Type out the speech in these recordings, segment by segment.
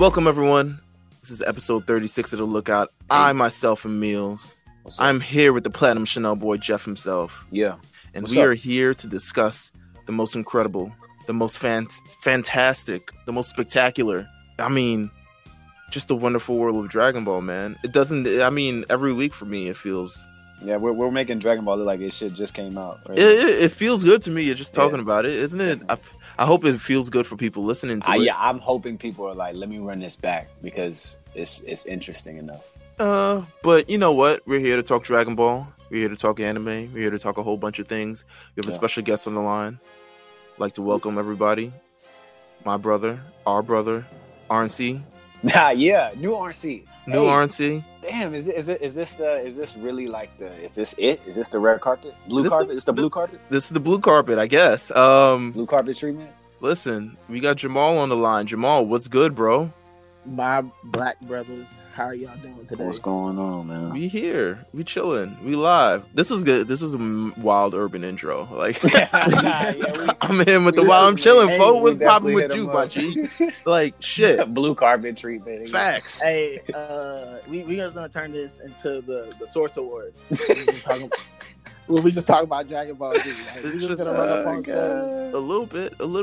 Welcome, everyone. This is episode 36 of The Lookout. I, myself, am Meelz. I'm here with the Platinum Chanel boy, Jeff himself. Yeah. And we are here to discuss the most incredible, the most fantastic, the most spectacular. I mean, just the wonderful world of Dragon Ball, man. It doesn't, I mean, every week for me, it feels... Yeah, we're making Dragon Ball look like it shit just came out. Right? It feels good to me just talking about it, isn't it? I hope it feels good for people listening to it. Yeah, I'm hoping people are like, let me run this back because it's interesting enough. But you know what? We're here to talk Dragon Ball. We're here to talk anime. We're here to talk a whole bunch of things. We have a special guest on the line. I'd like to welcome everybody. My brother, our brother, RNC. Yeah, new RNC. New RNC. Damn, is this really like the is this the red carpet? Blue carpet? It's the blue carpet? This is the blue carpet, I guess. Blue carpet treatment? Listen, we got Jamal on the line. Jamal, what's good, bro? My black brothers, how are y'all doing today? What's going on, man? We here. We chilling. We live. This is good. This is a wild urban intro. Like I'm in with the wild. I'm chilling. Folks, what's popping with you, Bachi? Like shit. Blue carpet treatment. Facts. Hey, we just gonna turn this into the Source Awards. We just talk about Dragon Ball Z. Like, we just gonna run up on stage. A little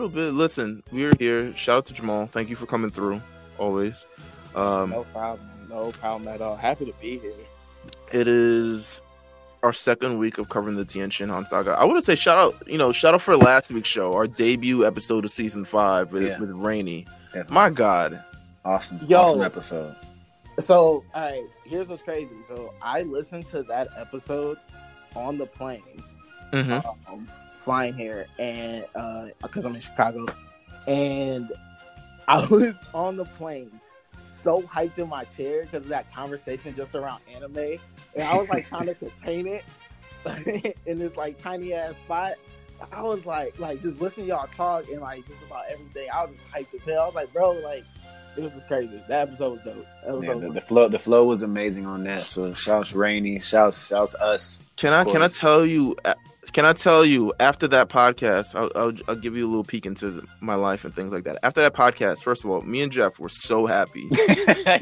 bit. Listen, we're here. Shout out to Jamal. Thank you for coming through. Always. No problem at all. Happy to be here. It is our second week of covering the Tien Shinhan Saga. I want to say shout out for last week's show, our debut episode of season 5 with Rainy. Yeah. My God, awesome episode. So, all right, here's what's crazy. So, I listened to that episode on the plane, flying here, and because I'm in Chicago, and I was on the plane so hyped in my chair because of that conversation just around anime, and I was like trying to contain it in this like tiny ass spot. I was like just listening to y'all talk and like just about everything. I was just hyped as hell. I was like, bro, like it was just crazy. That episode was dope. The flow was amazing on that. So shouts Rainy, shouts us. Can I tell you? After that podcast, I'll give you a little peek into my life and things like that. After that podcast, first of all, me and Jeff were so happy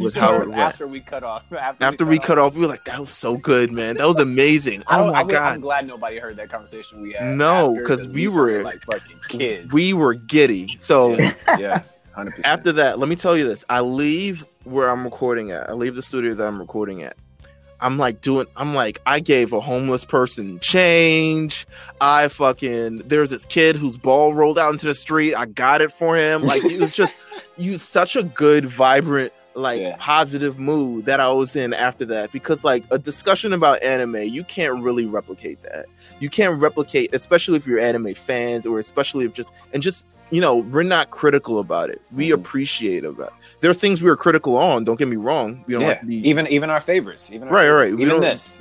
with how it went. After we cut off, we were like, that was so good, man. That was amazing. Oh my God! I'm glad nobody heard that conversation we had. No, because we were like fucking kids. We were giddy. So yeah, 100%. After that, let me tell you this: I leave where I'm recording at. I leave the studio that I'm recording at. I gave a homeless person change. There's this kid whose ball rolled out into the street. I got it for him. Like, it was just, such a good, vibrant, positive mood that I was in after that. Because, like, a discussion about anime, you can't really replicate that. You can't replicate, especially if you're anime fans, or especially if we're not critical about it. We appreciate about it. There are things we are critical on. Don't get me wrong. We don't like to be even our favorites. Right. Even this.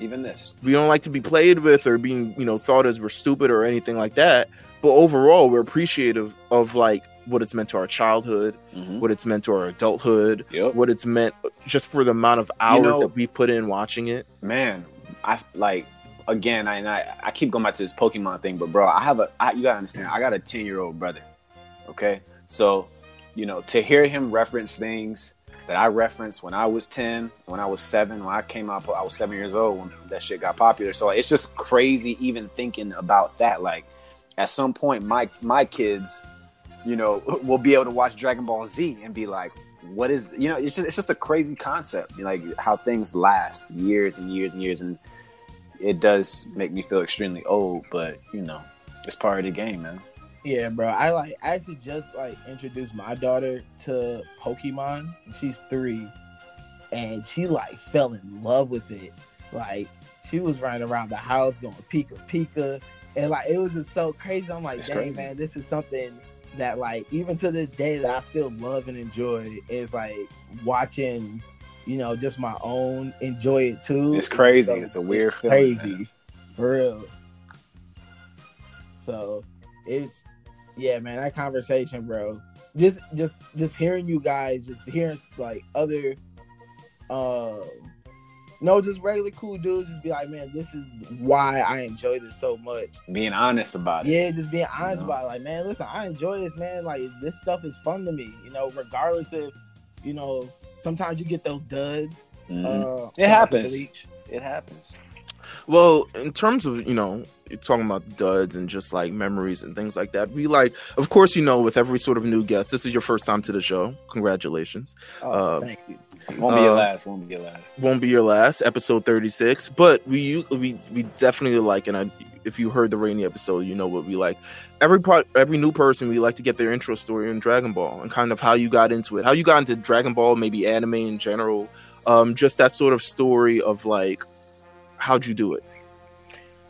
We don't like to be played with or being thought as we're stupid or anything like that. But overall, we're appreciative of like what it's meant to our childhood, what it's meant to our adulthood, what it's meant just for the amount of hours that we put in watching it. Man, I keep going back to this Pokemon thing, but bro, you gotta understand, I got a 10-year-old brother. Okay, so to hear him reference things that I referenced when I was 10, when I was 7, when I came out, I was 7 years old when that shit got popular. So it's just crazy even thinking about that. Like at some point, my kids, will be able to watch Dragon Ball Z and be like, what is, it's just a crazy concept. Like how things last years and years and years, and it does make me feel extremely old, but it's part of the game, man. Yeah, bro. I actually just introduced my daughter to Pokemon. She's 3, and she fell in love with it. Like she was running around the house going Pika Pika, and it was just so crazy. I'm like, it's dang, crazy. Man, this is something that even to this day that I still love and enjoy. Is watching, just my own enjoy it too. It's crazy. It's a weird feeling. Crazy, man. For real. So. It's man, that conversation, bro. Just hearing you guys, just hearing other just regular cool dudes just be like, man, this is why I enjoy this so much. Being honest about it. Yeah, just being honest about it. Like, man, listen, I enjoy this, man. Like, this stuff is fun to me, regardless if sometimes you get those duds. It happens. It happens. Well, in terms of, talking about duds and just like memories and things like that, we like, of course, with every sort of new guest, this is your first time to the show. Congratulations. Thank you. Won't be your last. Won't be your last. Episode 36. But we definitely like, and if you heard the Rainy episode, you know what we like. Every new person, we like to get their intro story in Dragon Ball and kind of how you got into it, how you got into Dragon Ball, maybe anime in general. Just that sort of story of like, how'd you do it?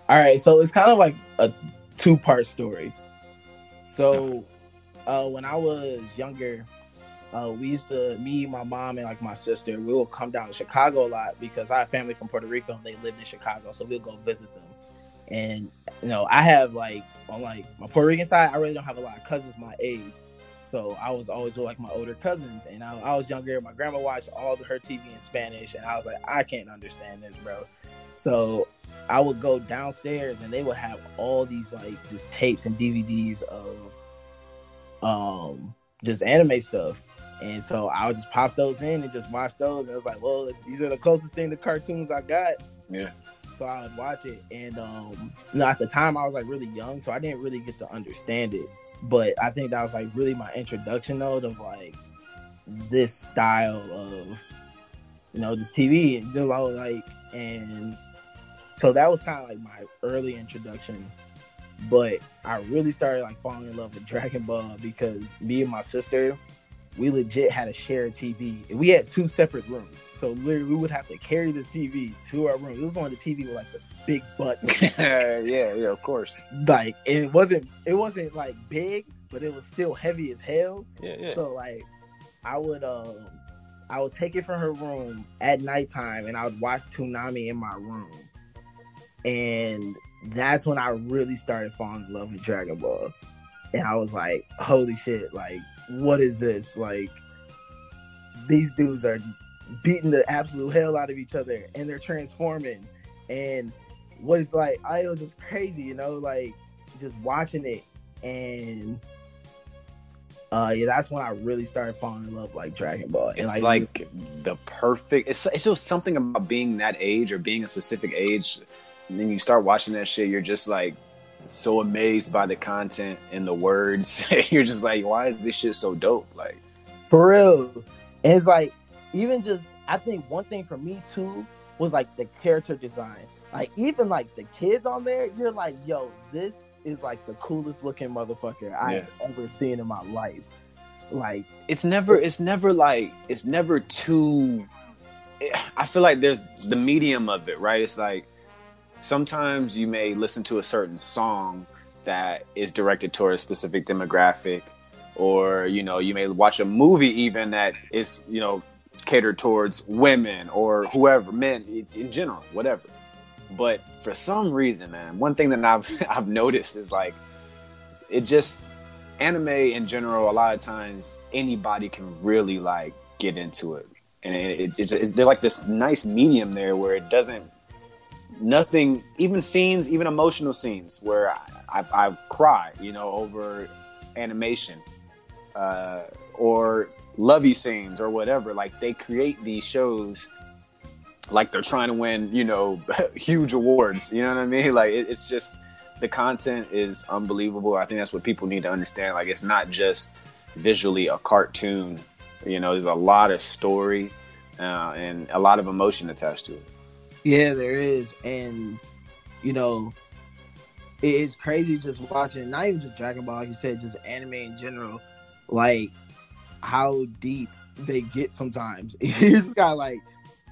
All right, so it's kind of like a 2-part story. So when I was younger, we used to, me, my mom, and like my sister, we would come down to Chicago a lot because I have family from Puerto Rico and they lived in Chicago, so we'll go visit them. And I have like on like my Puerto Rican side, I really don't have a lot of cousins my age, so I was always with like my older cousins. And I was younger. My grandma watched all of her TV in Spanish, and I was like, I can't understand this, bro. So I would go downstairs and they would have all these like just tapes and DVDs of just anime stuff. And so I would just pop those in and just watch those. And it was like, well, these are the closest thing to cartoons I got. Yeah. So I would watch it. And at the time I was like really young, so I didn't really get to understand it. But I think that was like really my introduction though of like this style of this TV and and so that was kind of like my early introduction. But I really started like falling in love with Dragon Ball because me and my sister, we legit had a shared TV. And we had 2 separate rooms. So literally we would have to carry this TV to our room. It was on the TV with like the big butts. yeah, of course. Like it wasn't like big, but it was still heavy as hell. Yeah. So like I would take it from her room at nighttime and I would watch Toonami in my room. And that's when I really started falling in love with Dragon Ball. And I was like, holy shit, like, what is this? Like, these dudes are beating the absolute hell out of each other and they're transforming. And was like, it was just crazy, like just watching it. And that's when I really started falling in love like Dragon Ball. And it's like the perfect, it's just something about being that age or being a specific age. And then you start watching that shit, you're just like so amazed by the content and the words. You're just like, why is this shit so dope? Like, for real. And it's like, even just, I think one thing for me too was like the character design. Like, even like the kids on there, you're like, yo, this is like the coolest looking motherfucker I've ever seen in my life. Like, it's never too. I feel like there's the medium of it, right? It's like, sometimes you may listen to a certain song that is directed toward a specific demographic, or you may watch a movie even that is catered towards women or whoever, men in general, whatever. But for some reason, man, one thing that I've noticed is like, it just, anime in general, a lot of times anybody can really like get into it, and it's there's like this nice medium there where it doesn't. Nothing, even scenes, even emotional scenes where I cry, over animation, or lovey scenes or whatever. Like, they create these shows like they're trying to win, huge awards. You know what I mean? Like, it's just, the content is unbelievable. I think that's what people need to understand. Like, it's not just visually a cartoon. There's a lot of story and a lot of emotion attached to it. Yeah, there is. And, it's crazy just watching, not even just Dragon Ball, like you said, just anime in general, like, how deep they get sometimes. You just got like,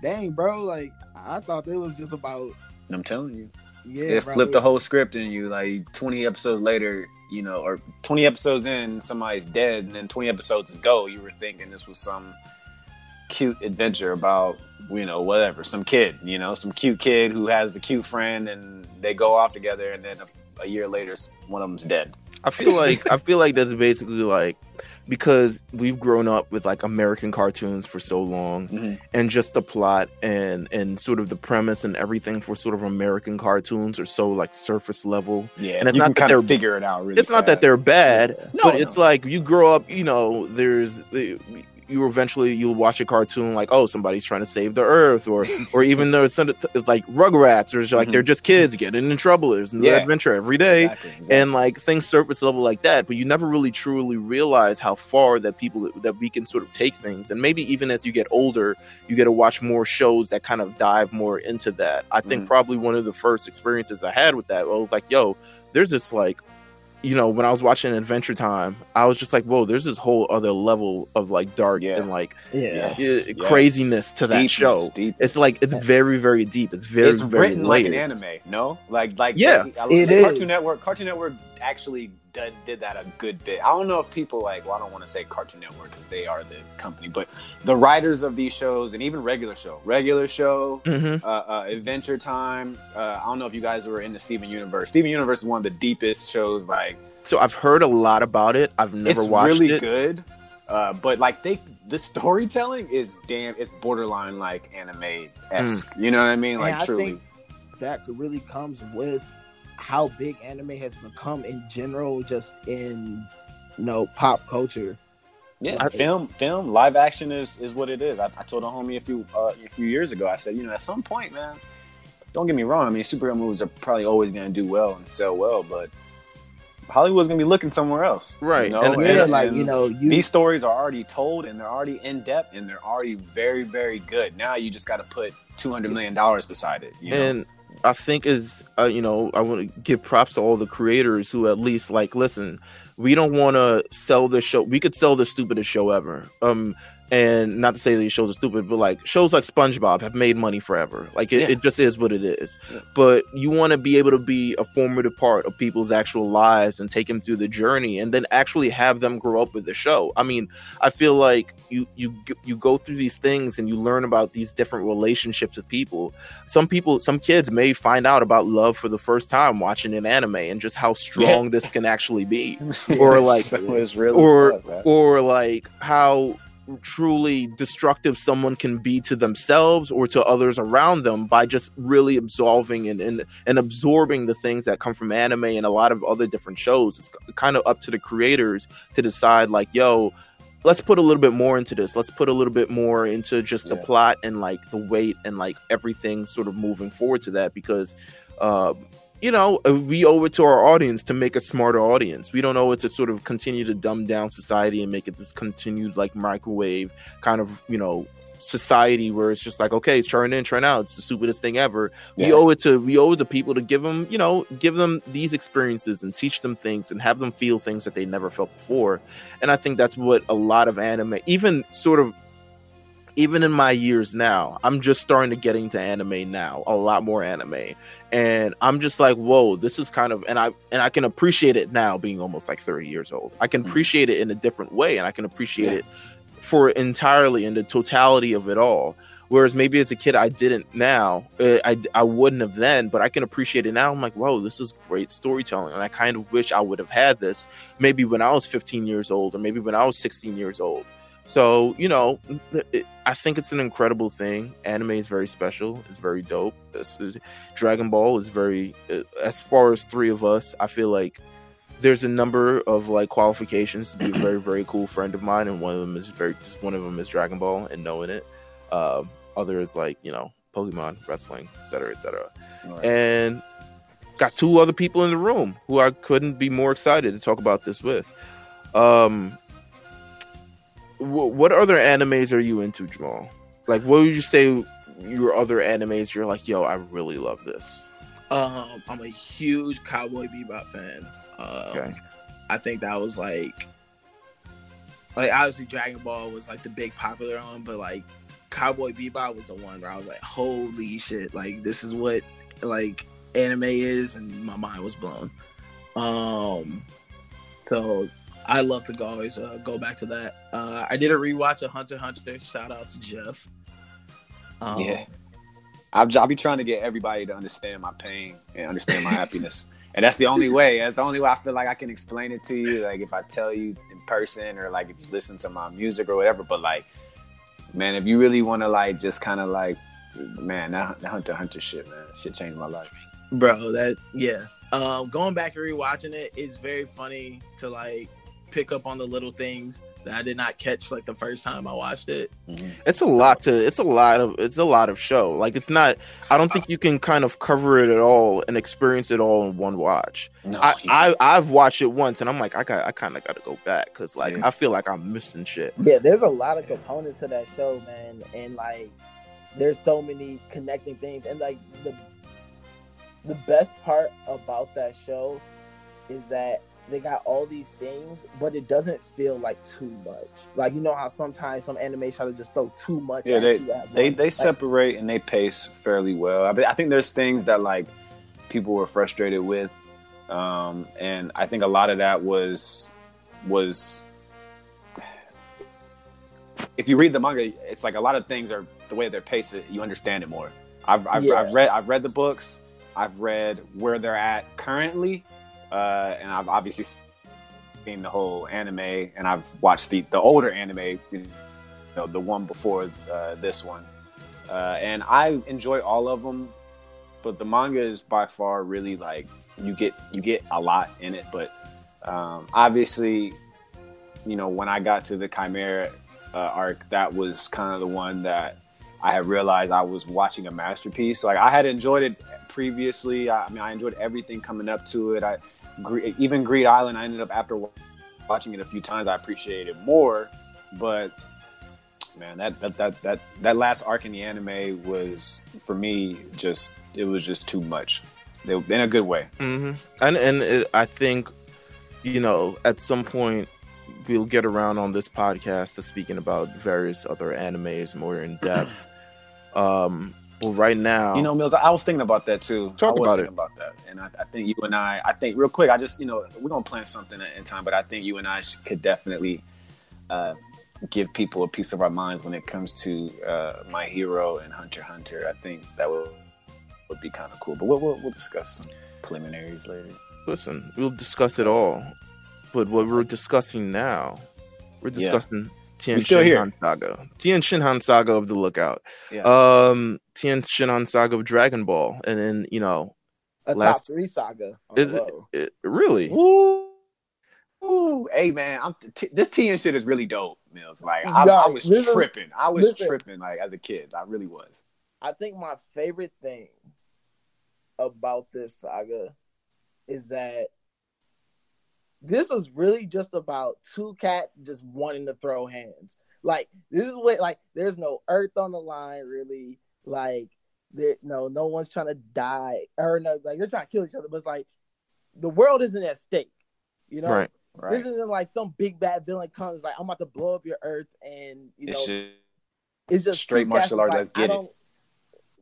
dang, bro, like, I thought it was just about... I'm telling you. Yeah, it flipped the whole script in you, like, 20 episodes later, or 20 episodes in, somebody's dead, and then 20 episodes ago, you were thinking this was some cute adventure about... whatever, some kid, some cute kid who has a cute friend and they go off together, and then a year later, one of them's dead. I feel like that's basically like, because we've grown up with like American cartoons for so long, and just the plot and sort of the premise and everything for sort of American cartoons are so like surface level. Yeah, and it's you not can that kind of figure it out really It's fast. not that they're bad, Yeah. but it's like you grow up, there's you'll watch a cartoon like, oh, somebody's trying to save the earth, or even though it's like Rugrats, or it's like they're just kids getting in trouble. There's new adventure every day, exactly. And like things surface level like that, but you never really truly realize how far that we can sort of take things. And maybe even as you get older, you get to watch more shows that kind of dive more into that. I think probably one of the first experiences I had with that, I was like, yo, there's this like, you know, when I was watching Adventure Time, I was just like, whoa, there's this whole other level of like dark and like craziness to that show. It's like, it's very, very deep. It's very written layered. like an anime, no? Like it is. Cartoon Network actually did that a good bit. I don't know if people like, well, I don't want to say Cartoon Network because they are the company, but the writers of these shows, and even regular show, Adventure Time. I don't know if you guys were in the Steven Universe. Steven Universe is one of the deepest shows. Like, so I've heard a lot about it. I've never watched it. It's really good, but like the storytelling is it's borderline like anime-esque. You know what I mean? Like, and truly, I think that really comes with how big anime has become in general, just in, you know, pop culture. Yeah, film, live action is what it is. I told a homie a few years ago. I said, you know, at some point, man, don't get me wrong. I mean, superhero movies are probably always going to do well and sell well, but Hollywood's going to be looking somewhere else, right? You know? These stories are already told, and they're already in depth, and they're already very, very good. Now you just got to put $200 million beside it, you know? I think you know, I want to give props to all the creators who at least like, listen, we don't want to sell this show. We could sell the stupidest show ever. And not to say these shows are stupid, but like shows like SpongeBob have made money forever. Like it just is what it is. Yeah. But you want to be able to be a formative part of people's actual lives and take them through the journey, and then actually have them grow up with the show. I mean, I feel like you go through these things and you learn about these different relationships with people. Some kids may find out about love for the first time watching an anime, and just how strong this can actually be, or like, or like how truly destructive someone can be to themselves or to others around them by just really absolving and absorbing the things that come from anime and a lot of other different shows. It's kind of up to the creators to decide, like, yo, let's put a little bit more into this. Let's put a little bit more into just the plot and like the weight and like everything sort of moving forward to that, because you know, we owe it to our audience to make a smarter audience. We don't owe it to sort of continue to dumb down society and make it this continued like microwave kind of, you know, society where it's just like, okay, it's turn in, turn out. It's the stupidest thing ever. Yeah. We owe it to people to give them these experiences and teach them things and have them feel things that they never felt before. And I think that's what a lot of anime, even in my years now, I'm just starting to get into anime now, a lot more anime. And I'm just like, whoa, this is kind of, and I can appreciate it now being almost like 30 years old. I can appreciate it in a different way, and I can appreciate it for entirely in the totality of it all. Whereas maybe as a kid, I didn't now, I wouldn't have then, but I can appreciate it now. I'm like, whoa, this is great storytelling. And I kind of wish I would have had this maybe when I was 15 years old, or maybe when I was 16 years old. So, you know, I think it's an incredible thing. Anime is very special. It's very dope. Dragon Ball is very, as far as three of us, I feel like there's a number of like qualifications to be a very, very cool friend of mine. And one of them is Dragon Ball and knowing it. Other is like, you know, Pokemon, wrestling, etc., etc. Right. And got two other people in the room who I couldn't be more excited to talk about this with. What other animes are you into, Jamal? Like, what would you say your other animes you're like, yo, I really love this? I'm a huge Cowboy Bebop fan. Okay. I think that was like obviously Dragon Ball was like the big popular one, but like Cowboy Bebop was the one where I was like, holy shit, like this is what like anime is, and my mind was blown. So I love to always go back to that. I did a rewatch of Hunter x Hunter. Shout out to Jeff. I'll be trying to get everybody to understand my pain and understand my happiness. And that's the only way. That's the only way I feel like I can explain it to you. Like if I tell you in person, or like if you listen to my music or whatever. But like, man, if you really want to like just kind of like, man, that Hunter x Hunter shit, man, shit changed my life. Bro, going back and rewatching it is very funny to like pick up on the little things that I did not catch like the first time I watched it. Mm-hmm. It's a lot of show. Like it's not. I don't think you can kind of cover it at all and experience it all in one watch. No, I've watched it once and I'm like I kind of got to go back because like I feel like I'm missing shit. Yeah, there's a lot of components to that show, man, and like there's so many connecting things, and like the best part about that show is that they got all these things, but it doesn't feel like too much. Like, you know how sometimes some anime try to just throw too much at you at once. They separate and they pace fairly well. I think there's things that like people were frustrated with, and I think a lot of that was if you read the manga, it's like a lot of things are the way they're paced. You understand it more. I've read the books. I've read where they're at currently. And I've obviously seen the whole anime, and I've watched the older anime, the one before this one, and I enjoy all of them. But the manga is by far really like you get a lot in it. But obviously, when I got to the Chimera arc, that was kind of the one that I had realized I was watching a masterpiece. Like I had enjoyed it previously. I enjoyed everything coming up to it. Even Greed Island, I ended up after watching it a few times, I appreciated it more. But man, that last arc in the anime was for me it was just too much, in a good way. Mm-hmm. And I think at some point we'll get around on this podcast to speaking about various other animes more in depth. Well, right now, Meelz, I was thinking about that too. Talk about that, and I think you and I think real quick. I just, we're gonna plan something in time, but I think you and I could definitely give people a piece of our minds when it comes to My Hero and Hunter x Hunter. I think that would be kind of cool. But we'll discuss some preliminaries later. Listen, we'll discuss it all. But what we're discussing now, we're discussing Tien Shinhan Saga. Tien Shinhan Saga of the Lookout. Yeah. Tien Shinhan Saga of Dragon Ball. And then, top 3 saga. It really? Ooh, hey man, this Tien shit is really dope, Meelz. Like I was tripping. I was tripping like as a kid. I really was. I think my favorite thing about this saga is that this was really just about two cats just wanting to throw hands. Like this is what, like, there's no earth on the line really. Like no one's trying to die or no, like they're trying to kill each other. But it's like the world isn't at stake, Right. This isn't like some big bad villain comes like I'm about to blow up your earth and it's just straight martial arts. Let's get it.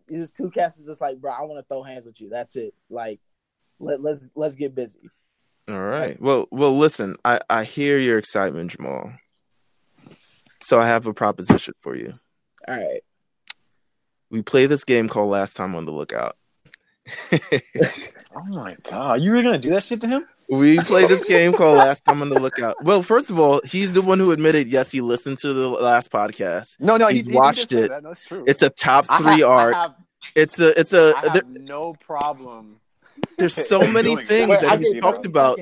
It's just two cats is just like, bro, I want to throw hands with you. That's it. Like let's get busy. All right. Well, listen, I hear your excitement, Jamal. So I have a proposition for you. All right. We play this game called Last Time on the Lookout. Oh my God. You were going to do that shit to him? We play this game called Last Time on the Lookout. Well, first of all, he's the one who admitted, yes, he listened to the last podcast. No, he watched it. That. That's true. It's a top 3 arc. I have no problem. There's so many things that he's talked about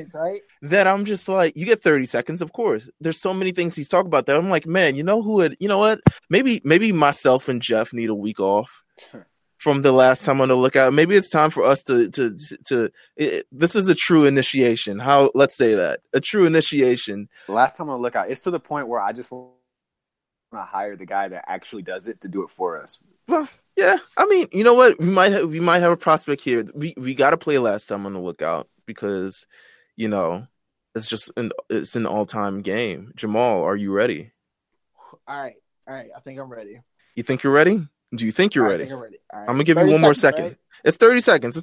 that I'm just like, you get 30 seconds, of course. There's so many things he's talked about that I'm like, man, you know what? Maybe myself and Jeff need a week off from the Last Time on the Lookout. Maybe it's time for us to this is a true initiation. Let's say that. A true initiation. Last Time on the Lookout. It's to the point where I just want to hire the guy that actually does it to do it for us. Well, yeah. I mean, you know what? We might have a prospect here. We got to play Last Time on the Lookout because, it's an all-time game. Jamal, are you ready? All right. I think I'm ready. You think you're ready? Do you think you're ready? I think I'm ready. All right. I'm gonna give you one more second. Right? It's 30 seconds.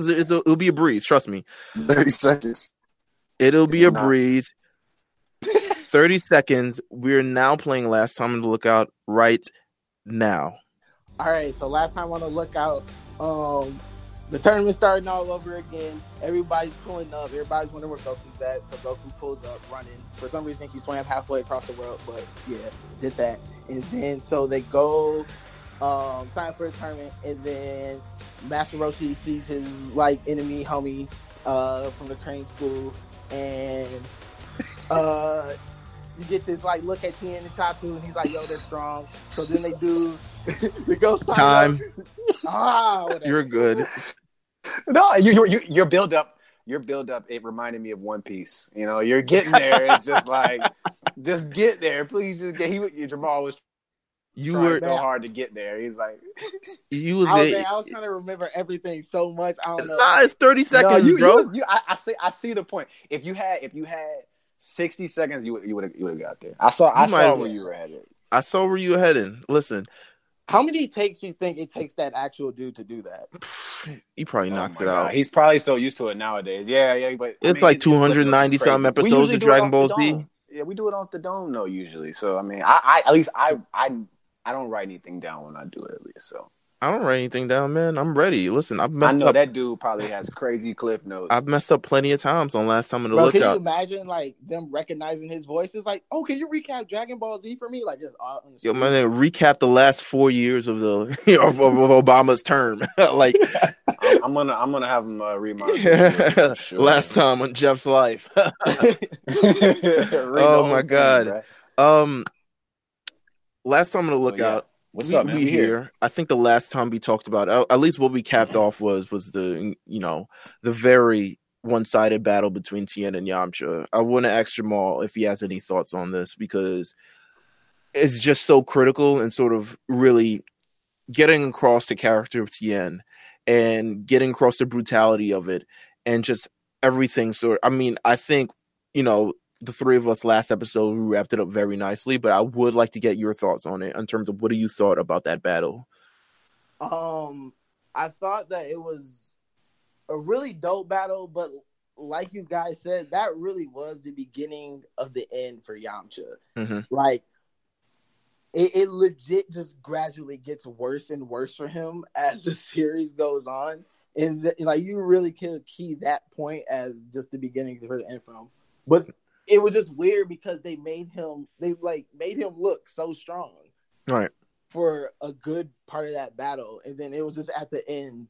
It'll be a breeze. Trust me. 30 seconds. It'll be a breeze. 30 seconds. We're now playing Last Time on the Lookout right now. All right, so Last Time on the Lookout, the tournament's starting all over again. Everybody's pulling up. Everybody's wondering where Goku's at. So Goku pulls up running. For some reason, he swam halfway across the world, but yeah, did that. And then so they go sign for the tournament, and then Master Roshi sees his enemy homie from the crane school, and You get this like look at Tien and Chiaotzu, and he's like, "Yo, they're strong." So then they do the ghost time. Whatever. You're good. No, your build up. Your build up. It reminded me of One Piece. You know, you're getting there. It's just like, just get there, please. Just get. Jamal was trying so hard to get there. He's like, I was trying to remember everything so much. I don't know. Nah, it's 30 seconds, bro. I see the point. If you had 60 seconds, you would have got there. I saw where you were headed. I saw where you were heading. Listen, how many takes you think it takes that actual dude to do that? He probably knocks it out. He's probably so used to it nowadays. Yeah, but it's like 290 something episodes of Dragon Ball Z. Yeah, we do it off the dome though usually. So I mean, I at least I don't write anything down when I do it at least. So I don't write anything down, man. I'm ready. Listen, I've messed up. I know that dude probably has crazy cliff notes. I've messed up plenty of times on Last Time on the Lookout. Can you imagine like them recognizing his voice? It's like, oh, can you recap Dragon Ball Z for me? Like just yo, man, recap the last 4 years of the of Obama's term. Like I'm gonna have him remind sure. Last time on Jeff's life. Oh my god. Thing, Last time on the Lookout. Yeah. What's up, man? We here. I think the last time we talked about, at least what we capped off was the the very one-sided battle between Tien and Yamcha. I want to ask Jamal if he has any thoughts on this because it's just so critical and sort of really getting across the character of Tien and getting across the brutality of it and just everything. I mean, I think the three of us last episode, we wrapped it up very nicely, but I would like to get your thoughts on it in terms of what you thought about that battle. I thought that it was a really dope battle, but like you guys said, that really was the beginning of the end for Yamcha. Mm-hmm. Like, it legit just gradually gets worse and worse for him as the series goes on. And like, you really can key that point as just the beginning for the end for him. But it was just weird because they made him look so strong, right, for a good part of that battle, and then it was just at the end,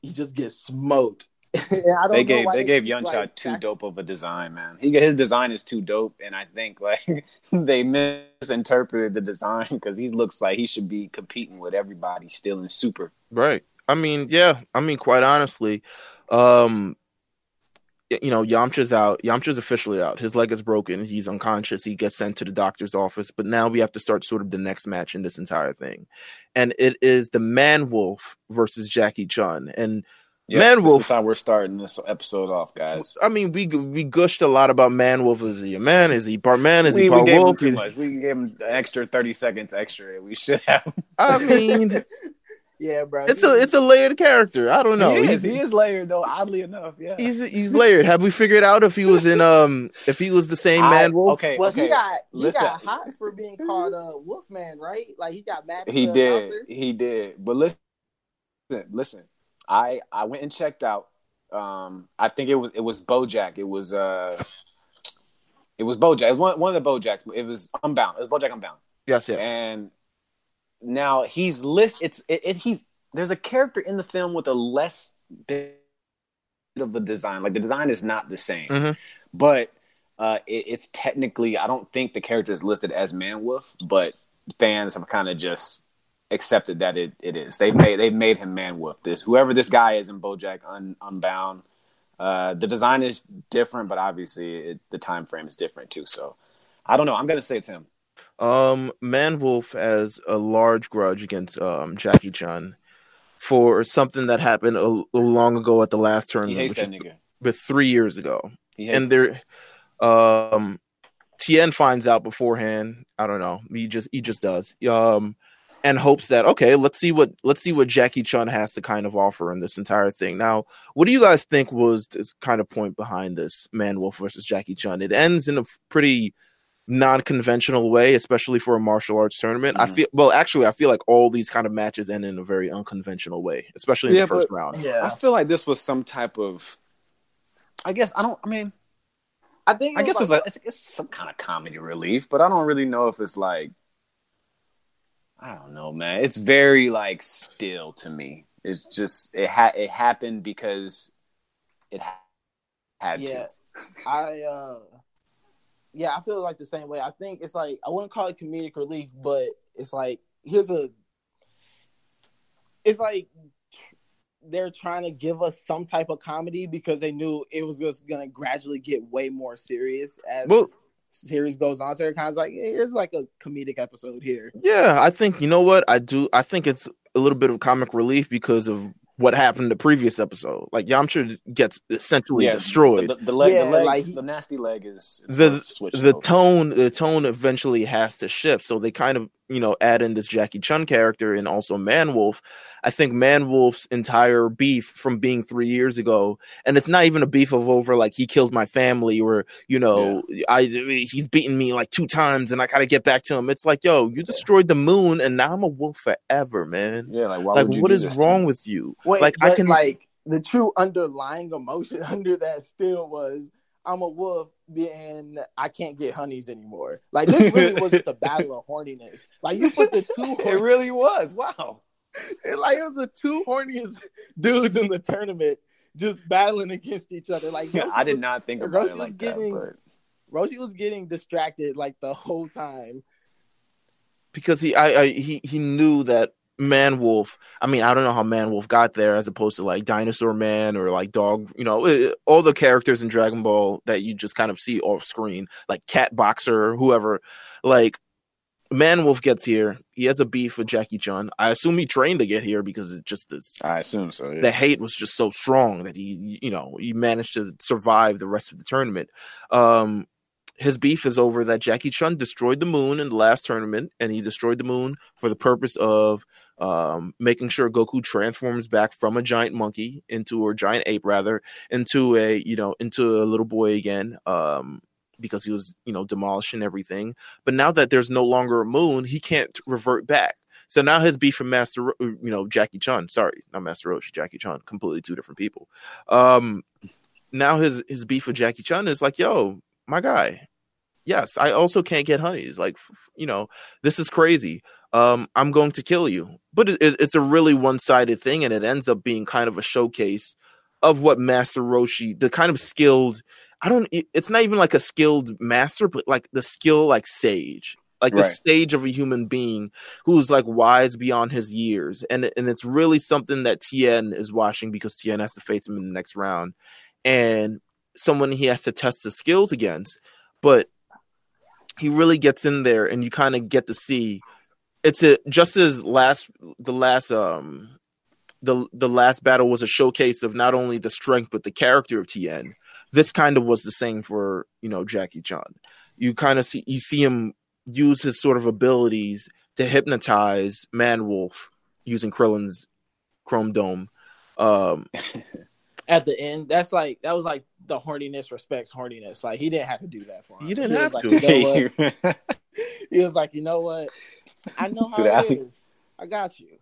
he just gets smoked. They gave Yamcha too dope of a design, man. His design is too dope, and I think like they misinterpreted the design because he looks like he should be competing with everybody still in Super. Right. I mean, yeah. I mean, quite honestly, Yamcha's out. Yamcha's officially out. His leg is broken. He's unconscious. He gets sent to the doctor's office. But now we have to start sort of the next match in this entire thing. And it is the Man Wolf versus Jackie Chun. And Man Wolf. This is how we're starting this episode off, guys. I mean, we gushed a lot about Man Wolf. Is he a man? Is he part man? Is he part wolf? Him too much. We gave him an extra 30 seconds extra. We should have. I mean... Yeah, bro. It's a layered character. I don't know. He is layered though. Oddly enough, yeah. He's layered. Have we figured out if he was if he was the same Man Wolf? Okay. Well, he got hot for being called Wolfman, right? Like he got mad. He did. But listen. I went and checked out. I think it was BoJack. It was BoJack. It was one of the BoJacks. It was Unbound. It was BoJack Unbound. Yes. And now he's there's a character in the film with a less bit of a design. Like the design is not the same, mm-hmm. but it's technically, I don't think the character is listed as Man Wolf, but fans have kind of just accepted that it is. They've made him Man Wolf. Whoever this guy is in BoJack Unbound, the design is different, but obviously the time frame is different too. So I don't know. I'm gonna say it's him. Man Wolf has a large grudge against Jackie Chun for something that happened a little long ago at the last tournament. He hates that nigga. But 3 years ago. And there, Tien finds out beforehand. I don't know. He just does. And hopes that, okay, let's see what Jackie Chun has to kind of offer in this entire thing. Now, what do you guys think was this kind of point behind this Man Wolf versus Jackie Chun? It ends in a pretty non-conventional way, especially for a martial arts tournament. Mm-hmm. I feel like all these kind of matches end in a very unconventional way, especially in the first round. Yeah, I feel like this was some type of, I guess it's some kind of comedy relief, but I don't really know if it's like, I don't know, man. It's very like still to me. It's just it happened because it had to. Yeah, I feel like the same way. I think it's like I wouldn't call it comedic relief, but it's like it's like they're trying to give us some type of comedy because they knew it was just gonna gradually get way more serious as the series goes on. So they're kind of like, hey, here's like a comedic episode here. Yeah, I think you know what I do. I think it's a little bit of comic relief because of what happened in the previous episode. Like Yamcha gets essentially destroyed. The nasty leg is the tone eventually has to shift. So they kind of add in this Jackie Chun character and also Man Wolf. I think Man Wolf's entire beef from being 3 years ago, and it's not even a beef of over like he killed my family or he's beaten me like 2 times and I gotta get back to him. It's like, yo, you destroyed the moon and now I'm a wolf forever, man. Yeah, like what is wrong with you? Wait, like the true underlying emotion under that still was I'm a wolf and I can't get honeys anymore. Like this really was just a battle of horniness. Like you put the two it really was. Wow. It was the 2 horniest dudes in the tournament just battling against each other. Like I did not think about it like that. But Roshi was getting distracted like the whole time because he knew that Man Wolf. I mean, I don't know how Man Wolf got there as opposed to like Dinosaur Man or like Dog. All the characters in Dragon Ball that you just kind of see off screen, like Cat Boxer, whoever. Like Man Wolf gets here. He has a beef with Jackie Chun. I assume he trained to get here because it just is. I assume so. Yeah. The hate was just so strong that he managed to survive the rest of the tournament. His beef is over that Jackie Chun destroyed the moon in the last tournament, and he destroyed the moon for the purpose of making sure Goku transforms back from a giant monkey or giant ape rather into a little boy again. Because he was demolishing everything. But now that there's no longer a moon, he can't revert back. So now his beef from Jackie Chun. Sorry, not Master Roshi, Jackie Chun, completely 2 different people. Now his beef with Jackie Chun is like, yo, my guy. Yes, I also can't get honeys. Like, this is crazy. I'm going to kill you. But it's a really one-sided thing, and it ends up being kind of a showcase of what Master Roshi, the kind of skilled. It's not even like a skilled master, but like the skill, like sage, like the sage of a human being who's like wise beyond his years. And it's really something that Tien is watching because Tien has to face him in the next round and someone he has to test his skills against. But he really gets in there and you kind of get to see just as the last battle was a showcase of not only the strength, but the character of Tien. This kind of was the same for, Jackie Chun. You kind of see him use his sort of abilities to hypnotize Man Wolf using Krillin's Chrome Dome. At the end, that was like the horniness respects horniness. Like he didn't have to do that for him. He didn't have to. He was like, you know what? I know how it is. I got you.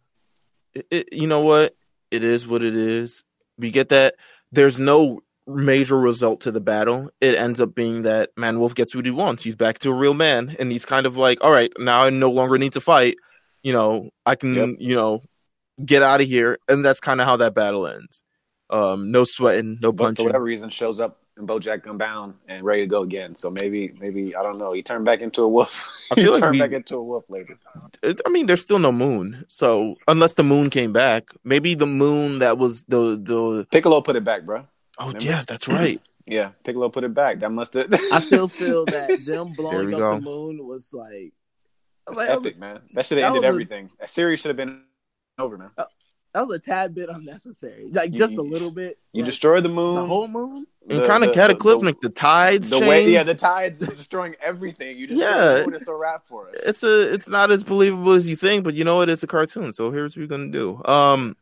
You know what? It is what it is. We get that. There's no major result to the battle. It ends up being that Man Wolf gets what he wants. He's back to a real man, and he's kind of like, all right, now I no longer need to fight. I can, get out of here, and that's kind of how that battle ends. No sweating, no punching. But for whatever reason, shows up in BoJack Unbound and ready to go again. So maybe I don't know. He turned back into a wolf. I feel back into a wolf later. I mean, there's still no moon. So unless the moon came back, maybe the moon that was the Piccolo put it back, bro. Oh, remember? Yeah, that's right. Yeah, Piccolo put it back. That must have. I still feel that them blowing up the moon was like. It's epic, man. That should have ended everything. That series should have been over, man. That was a tad bit unnecessary. Like, just a little bit. You destroyed the moon. The whole moon? And kind of cataclysmic. The tides change. The tides are destroying everything. You just it's a wrap for us. It's not as believable as you think, but you know what? It's a cartoon, so here's what we're going to do.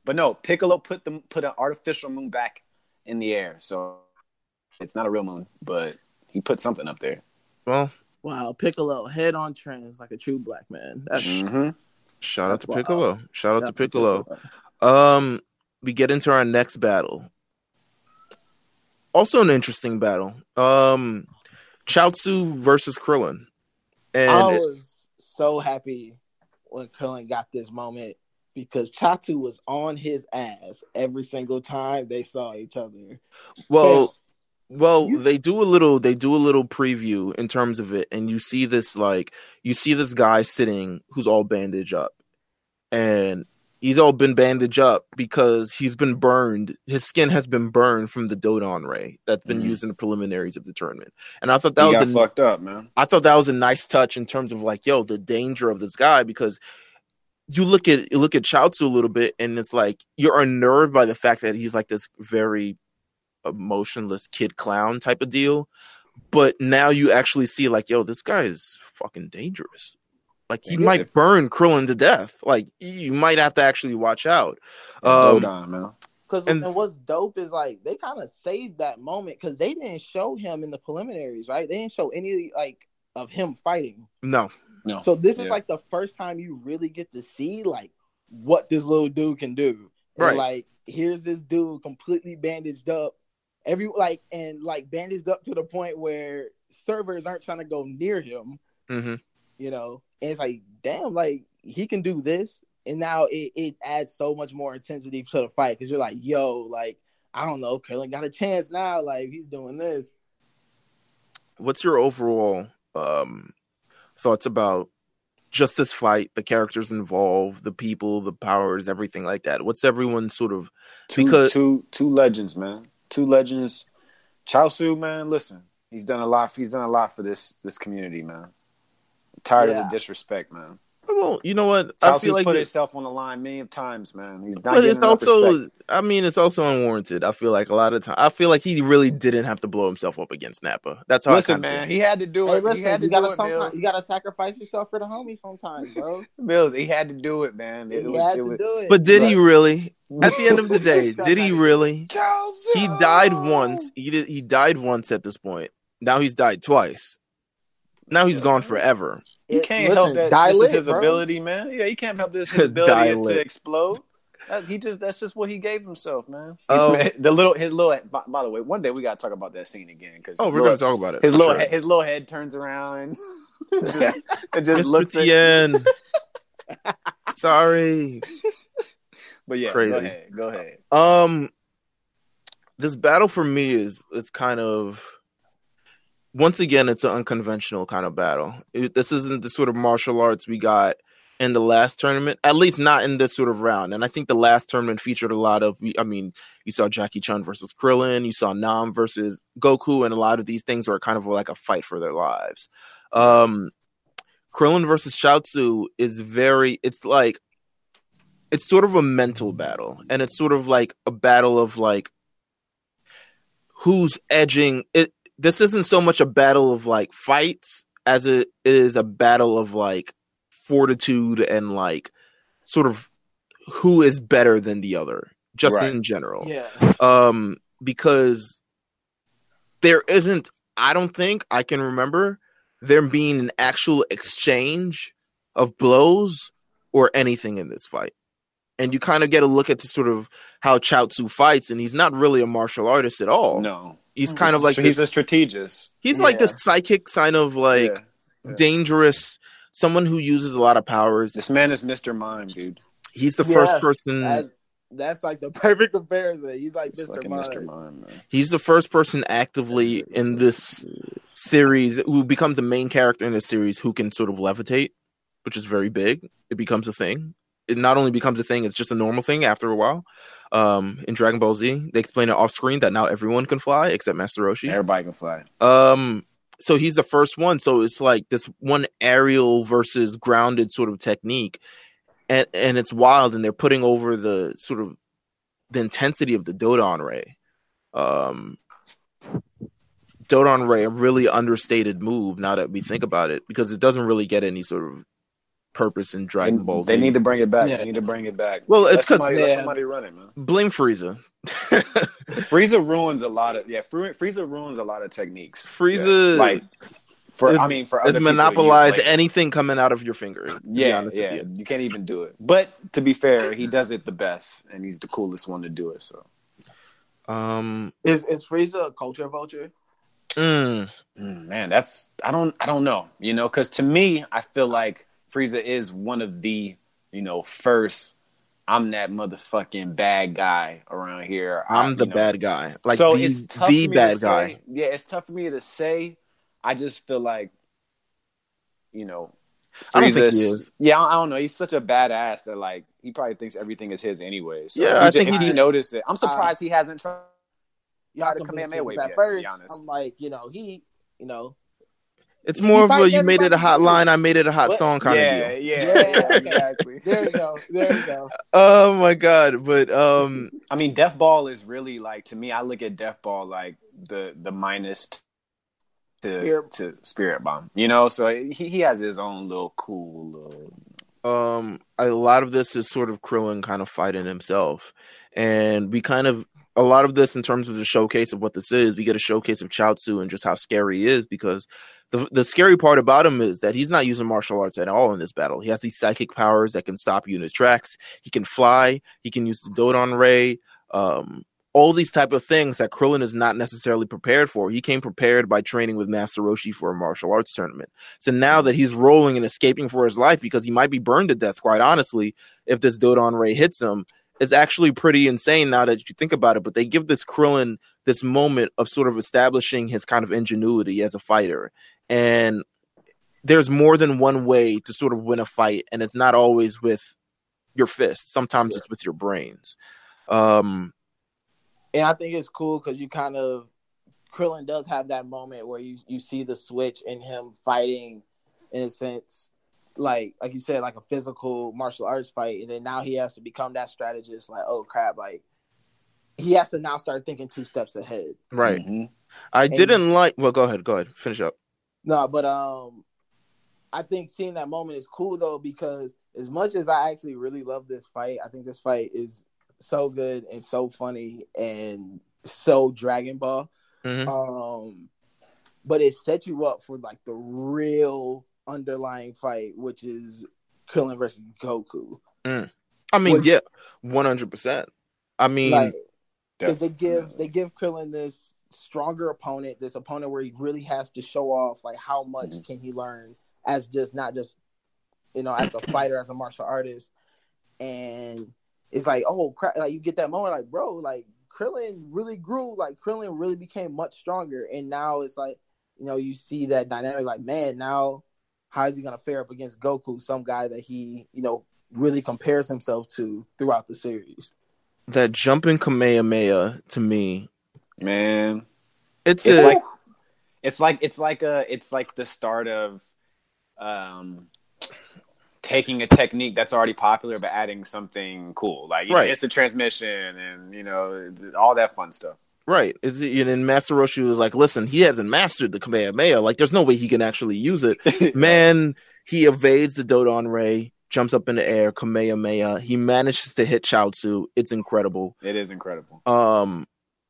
But no, Piccolo put an artificial moon back in the air, so it's not a real moon, but he put something up there. Well, wow, Piccolo head on trends like a true black man. Shout out to Piccolo. Shout out to Piccolo. We get into our next battle. Also an interesting battle. Chiaotzu versus Krillin. And I was so happy when Krillin got this moment because Chiaotzu was on his ass every single time they saw each other. Well, Well, they do a little preview in terms of it, and you see this guy sitting who's all bandaged up, and he's all been bandaged up because he's been burned. His skin has been burned from the Dodon ray that's been used in the preliminaries of the tournament. And I thought that was fucked up, man. I thought that was a nice touch in terms of like, yo, the danger of this guy, because you look at Chiaotzu a little bit, and it's like you're unnerved by the fact that he's like this very emotionless kid clown type of deal. But now you actually see like, yo, this guy is fucking dangerous. Like he might burn Krillin to death. Like you might have to actually watch out. Hold on, man. And what's dope is like they kind of saved that moment because they didn't show him in the preliminaries, right? They didn't show any like of him fighting. No. So this is like the first time you really get to see like what this little dude can do. Right. And, like here's this dude completely bandaged up, bandaged up to the point where servers aren't trying to go near him. Mm-hmm. You know, and it's like, damn, like he can do this, and now it adds so much more intensity to the fight because you're like, yo, like I don't know, Krillin got a chance now, like he's doing this. What's your overall thoughts about just this fight, the characters involved, the people, the powers, everything like that? What's everyone's sort of two legends, man. Two legends. Chiaotzu, man, listen, he's done a lot for this community, man. Tired of the disrespect, man. Well, you know what? I feel like put himself on the line many times, man. He's not. But it's also, it's also unwarranted. I feel like a lot of time. I feel like he really didn't have to blow himself up against Nappa. That's how. Listen, man, he had to do it. Listen, you gotta sacrifice yourself for the homies sometimes, bro. Meelz, he had to do it, man. He had to do it. But did he really? At the end of the day, did he really? He died once. He died once at this point. Now he's died twice. Now he's gone forever. He can't help that. This is his ability, man. Yeah, he can't help this. His ability is to explode. That's just what he gave himself, man. By the way, one day we gotta talk about that scene again because we're gonna talk about it. His little head turns around and just looks at Tien. Sorry, but yeah, crazy. Go ahead. This battle for me is kind of. Once again, it's an unconventional kind of battle. This isn't the sort of martial arts we got in the last tournament, at least not in this sort of round. And I think the last tournament featured a lot of, you saw Jackie Chun versus Krillin, you saw Nam versus Goku, and a lot of these things are kind of like a fight for their lives. Krillin versus Chiaotzu is it's sort of a mental battle, and it's sort of like a battle of like who's edging it. This isn't so much a battle of like fights as it is a battle of like fortitude and like sort of who is better than the other, just in general. Yeah. Because there isn't, I don't think I can remember there being an actual exchange of blows or anything in this fight. And you kind of get a look at the sort of how Chiaotzu fights, and he's not really a martial artist at all. No. He's kind of like he's a strategist. He's like this psychic kind of like dangerous, someone who uses a lot of powers. This man is Mr. Mime, dude. He's the first person. That's like the perfect comparison. He's like Mr. Mime, man. He's the first person actively in this series who becomes a main character in this series who can sort of levitate, which is very big. It becomes a thing. It not only becomes a thing, it's just a normal thing after a while. In Dragon Ball Z, they explain it off screen that now everyone can fly except Master Roshi. Everybody can fly. So he's the first one. So it's like this one aerial versus grounded sort of technique. And it's wild, and they're putting over the sort of the intensity of the Dodon Ray. Dodon Ray, a really understated move now that we think about it, because it doesn't really get any sort of purpose in Dragon Ball Z. They need to bring it back. Yeah. They need to bring it back. Well, it's because somebody run it, man. Blame Frieza. Frieza ruins a lot of Frieza ruins a lot of techniques. Frieza for other monopolize anything coming out of your finger. Yeah, you can't even do it. But to be fair, he does it the best, and he's the coolest one to do it. So, is Frieza a culture vulture? Man, that's I don't know. Because to me, I feel like Frieza is one of the first I'm that motherfucking bad guy around here. I'm the bad guy. Like so it's tough the for me bad to guy. say. Yeah, it's tough for me to say. I just feel like, I don't think Frieza, he is. yeah, I don't know. He's such a badass that like he probably thinks everything is his anyway. So Yeah, I think if he noticed it, I'm surprised he hasn't tried Y'all to Kamehameha wave at yet. first, To be honest, I'm like, it's more of a you made it a hot line, I made it a hot What? song kind of deal. Yeah, exactly. There you go. Oh my god! But I mean, Death Ball is really like, to me, I look at Death Ball like the minus to Spirit Bomb. So he has his own little cool little. a lot of this is sort of Krillin kind of fighting himself, and a lot of this in terms of the showcase of what this is. We get a showcase of Chiaotzu and just how scary he is, because the scary part about him is that he's not using martial arts at all in this battle. He has these psychic powers that can stop you in his tracks. He can fly. He can use the Dodon Ray. All these type of things that Krillin is not necessarily prepared for. He came prepared by training with Master Roshi for a martial arts tournament. So now that he's rolling and escaping for his life, because he might be burned to death, quite honestly, if this Dodon Ray hits him, it's actually pretty insane now that you think about it. But they give this Krillin this moment of sort of establishing his kind of ingenuity as a fighter. And there's more than one way to sort of win a fight, and it's not always with your fists. Sometimes it's with your brains. And I think it's cool because Krillin does have that moment where you see the switch in him fighting, in a sense, like you said, like a physical martial arts fight, and then now he has to become that strategist. Like, oh crap! Like he has to now start thinking 2 steps ahead. Right. Mm-hmm. Well, go ahead, finish up. No, but I think seeing that moment is cool though, because as much as I actually really love this fight, I think this fight is so good and so funny and so Dragon Ball. Mm-hmm. But it sets you up for like the real underlying fight, which is Krillin versus Goku. I mean, 100%. I mean, because they give Krillin this stronger opponent, this opponent where he really has to show off like how much can he learn as not just as a fighter, as a martial artist. And it's like, oh crap, like you get that moment like, bro, like Krillin really grew, like Krillin really became much stronger. And now it's like, you see that dynamic, like, man, now how is he going to fare up against Goku, some guy that he, really compares himself to throughout the series? That jumping Kamehameha, to me, man, it's like the start of taking a technique that's already popular but adding something cool, like instant transmission and all that fun stuff. Right. And Master Roshi was like, listen, he hasn't mastered the Kamehameha. Like, there's no way he can actually use it. Man, he evades the Dodon Ray, jumps up in the air, Kamehameha. He manages to hit Chiaotzu. It's incredible. It is incredible.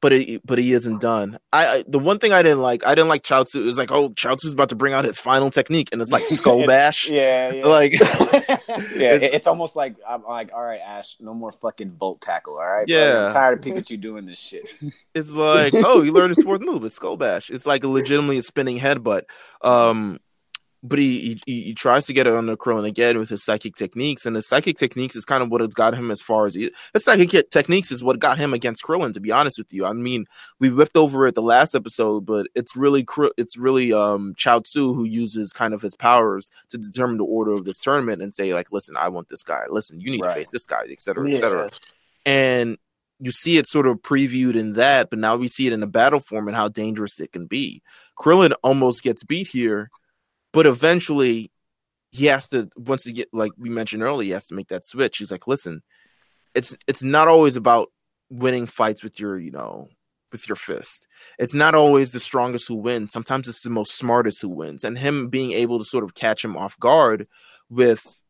But he isn't done. The one thing I didn't like Chiaotzu. It was like, oh, Chiaotzu's about to bring out his final technique, and it's like Skull Bash. Like, it's almost like I'm like, all right, Ash, no more fucking Volt Tackle, all right? Yeah, I'm tired of Pikachu doing this shit. It's like, oh, he learned his 4th move. It's Skull Bash. It's like legitimately a spinning headbutt. But he tries to get it under Krillin again with his psychic techniques, and his psychic techniques is kind of what has got him as far as his psychic techniques is what got him against Krillin. To be honest with you, I mean, we whipped over it the last episode, but it's really Chiaotzu who uses kind of his powers to determine the order of this tournament and say, like, listen, I want this guy. Listen, you need to face this guy, etc., etc. And you see it sort of previewed in that, but now we see it in a battle form and how dangerous it can be. Krillin almost gets beat here. But eventually, he has to, once he like we mentioned earlier, he has to make that switch. He's like, listen, it's not always about winning fights with your fist. It's not always the strongest who wins. Sometimes it's the most smartest who wins. And him being able to sort of catch him off guard with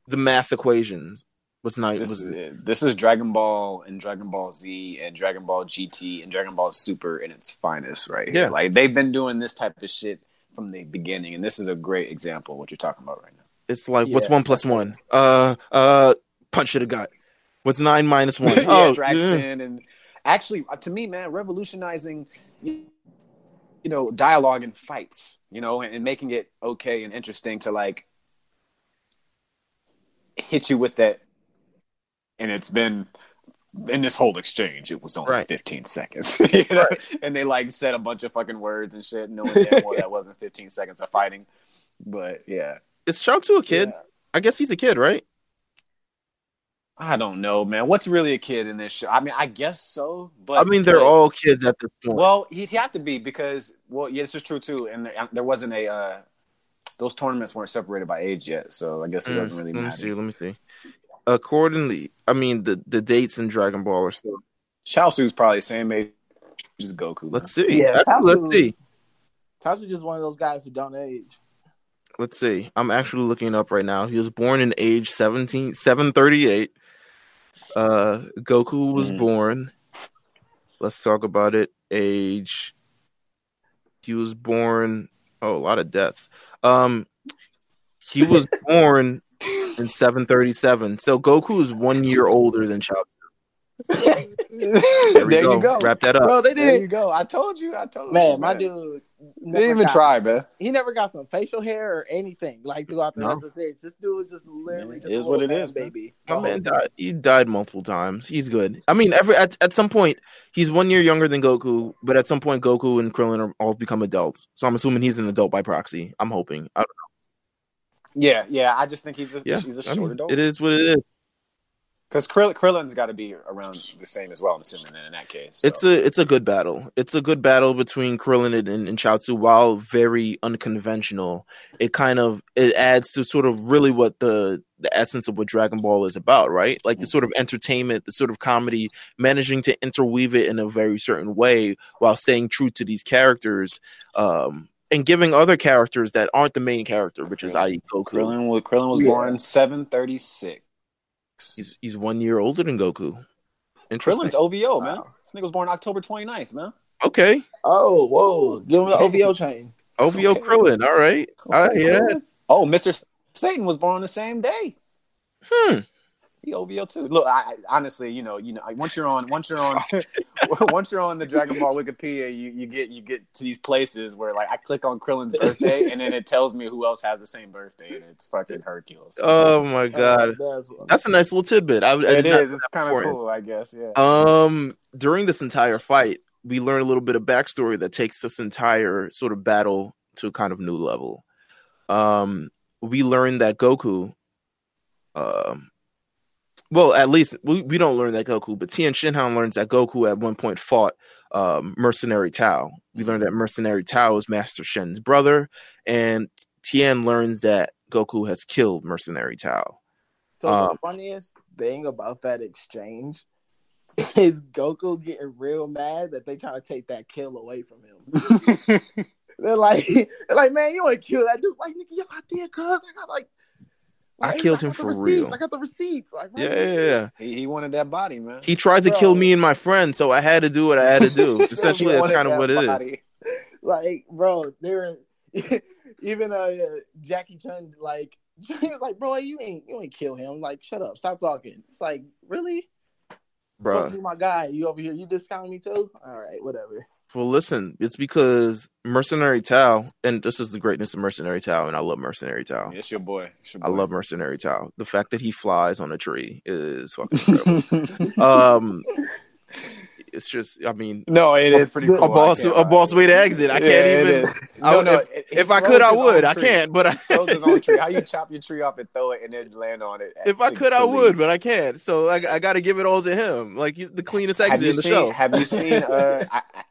the math equations was nice. This is Dragon Ball and Dragon Ball Z and Dragon Ball GT and Dragon Ball Super in its finest right here. Like, they've been doing this type of shit from the beginning, and this is a great example of what you're talking about right now. It's like, what's 1 + 1? Punch to the gut. What's 9 - 1? Traction. And actually, to me, man, revolutionizing, dialogue and fights, and making it okay and interesting to like hit you with that and it's been in this whole exchange, it was only Right. 15 seconds. You know? Right. And they like said a bunch of fucking words and shit, knowing damn well that wasn't 15 seconds of fighting. But yeah. Is Chiaotzu a kid? Yeah. I guess he's a kid, right? I don't know, man. What's really a kid in this show? I mean, I guess so, but I mean, they're all kids at this point. Well, he'd have to be because, well, yeah, this is true too. And there wasn't a those tournaments weren't separated by age yet, so I guess it doesn't really matter. Let me see. Accordingly, I mean the dates in Dragon Ball are still. Chiaotzu's probably the same age as Goku. Let's see. Yeah, Let's see. Chiaotzu just one of those guys who don't age. Let's see. I'm actually looking up right now. He was born in age 738. Goku was born. Let's talk about it. Age. He was born. Oh, a lot of deaths. He was born in 737. So Goku is 1 year older than Chiaotzu. There you go. Wrap that up. Bro, they did. There you go. I told you. Man, my dude. Didn't even try, man. He never got some facial hair or anything like throughout the rest of the series. This dude was just literally just is what it is, baby. My man died. He died multiple times. He's good. I mean, at some point, he's 1 year younger than Goku, but at some point, Goku and Krillin are all become adults. So I'm assuming he's an adult by proxy. I'm hoping. I don't know. Yeah. I just think he's a short adult. It is what it is. Because Krillin's got to be around the same as well, I'm assuming, in that case. So. It's a good battle. It's a good battle between Krillin and Chiaotzu. While very unconventional, it adds to sort of really what the essence of what Dragon Ball is about, right? Like the sort of entertainment, the sort of comedy, managing to interweave it in a very certain way while staying true to these characters, and giving other characters that aren't the main character, which is i.e. Goku. Krillin was born 736. He's 1 year older than Goku. Krillin's OVO, man. This nigga was born October 29th, man. Okay. Oh, whoa. Give him the OVO chain. OVO Krillin. All right. I hear that. Oh, Mr. Satan was born the same day. He OVO too. Look, I honestly, once you're on once you're on the Dragon Ball Wikipedia, you get to these places where like I click on Krillin's birthday and then it tells me who else has the same birthday, and it's fucking Hercules. Oh my god, that's a nice little tidbit. It is. It's kind of cool, I guess. Yeah. During this entire fight, we learn a little bit of backstory that takes this entire sort of battle to a kind of new level. We learn that Goku, well, at least we don't learn that Goku, but Tien Shinhan learns that Goku at one point fought Mercenary Tao. We learned that Mercenary Tao is Master Shen's brother, and Tien learns that Goku has killed Mercenary Tao. So the funniest thing about that exchange is Goku getting real mad that they trying to take that kill away from him. they're like, man, you ain't kill that dude. Like, nigga, yes, I did, cuz I killed him for real. I got the receipts. Like, right yeah. He wanted that body, man. He tried to kill me and my friend, so I had to do what I had to do. Essentially, that's kind of what it is. Like, bro, there, even Jackie Chun, like, he was like, bro, you ain't kill him. Like, shut up, stop talking. It's like, really, bro? Supposed to be my guy. You over here, you discounting me too? All right, whatever. Well, listen, it's because Mercenary Tao, and this is the greatness of Mercenary Tao, and I love Mercenary Tao. It's your boy. I love Mercenary Tao. The fact that he flies on a tree is fucking incredible. It's just, I mean, no, it is pretty cool. A boss way to exit. I can't even. If I could, I would. I can't, but I throws his own tree. How you chop your tree off and throw it and then land on it? If I could, I would, but I can't. So I got to give it all to him. Like, he's the cleanest exit in the show. Have you seen?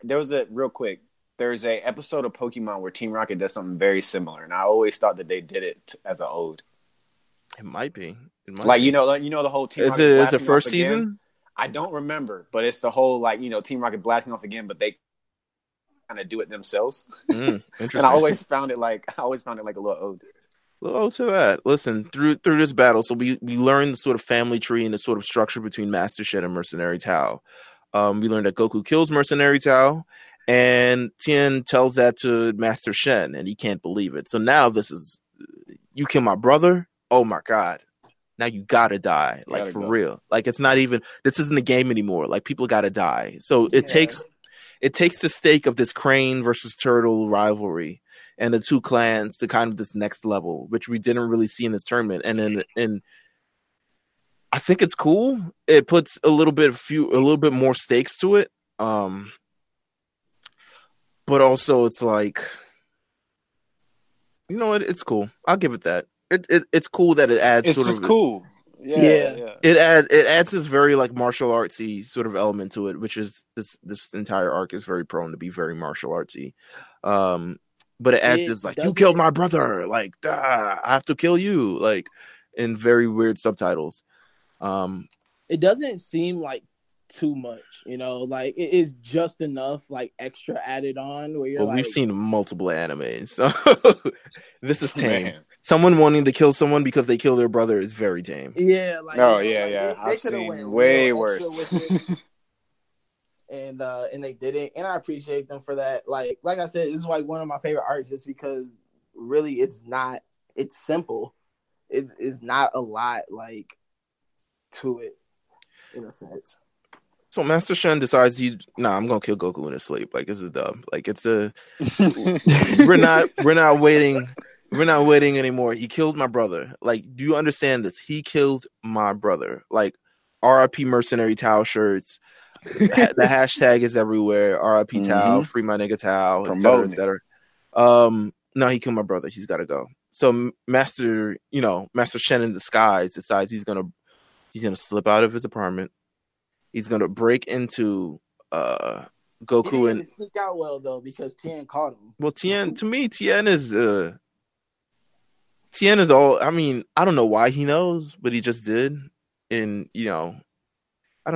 There was there's a episode of Pokemon where Team Rocket does something very similar, and I always thought that they did it as an ode. It might be. Like you know the whole Team Rocket. Is it first season? Again. I don't remember, but it's the whole Team Rocket blasting off again, but they kind of do it themselves. Interesting. And I always found it like a little ode. A little ode to that. Listen, through this battle, so we learned the sort of family tree and the sort of structure between Master Shen and Mercenary Tao. We learned that Goku kills Mercenary Tao, and Tien tells that to Master Shen, and he can't believe it. So now this is, you kill my brother? Oh my god. Now you gotta die, like for real. Like it's not even. This isn't a game anymore. Like people gotta die. So it takes the stake of this crane versus turtle rivalry and the two clans to kind of this next level, which we didn't really see in this tournament. And I think it's cool. It puts a little bit more stakes to it. But also it's like, you know what? It's cool. I'll give it that. It's cool that it adds. It's sort just of, cool. Yeah. It adds this very like martial artsy sort of element to it, which is this entire arc is very prone to be very martial artsy. But it adds this like, you killed my brother, like I have to kill you, like in very weird subtitles. It doesn't seem like too much, like it is just enough like extra added on where you're we've seen multiple animes, so this is tame. Man. Someone wanting to kill someone because they kill their brother is very tame. Yeah, like yeah. They I've seen way worse. And they did it, and I appreciate them for that. Like I said, this is like one of my favorite arcs just because really it's simple. It's not a lot like to it in a sense. So Master Shen decides I'm gonna kill Goku in his sleep. Like, this is dumb. Like, it's we're not waiting anymore. He killed my brother. Like, do you understand this? He killed my brother. Like, RIP mercenary Tao shirts. The hashtag is everywhere. RIP Tao, free my nigga Tao, etc. No, he killed my brother. He's got to go. So Master Shen in disguise decides he's gonna slip out of his apartment. He's gonna break into Goku and sneak out well though because Tien caught him. Well, Tien is all. I mean, I don't know why he knows, but he just did, and I don't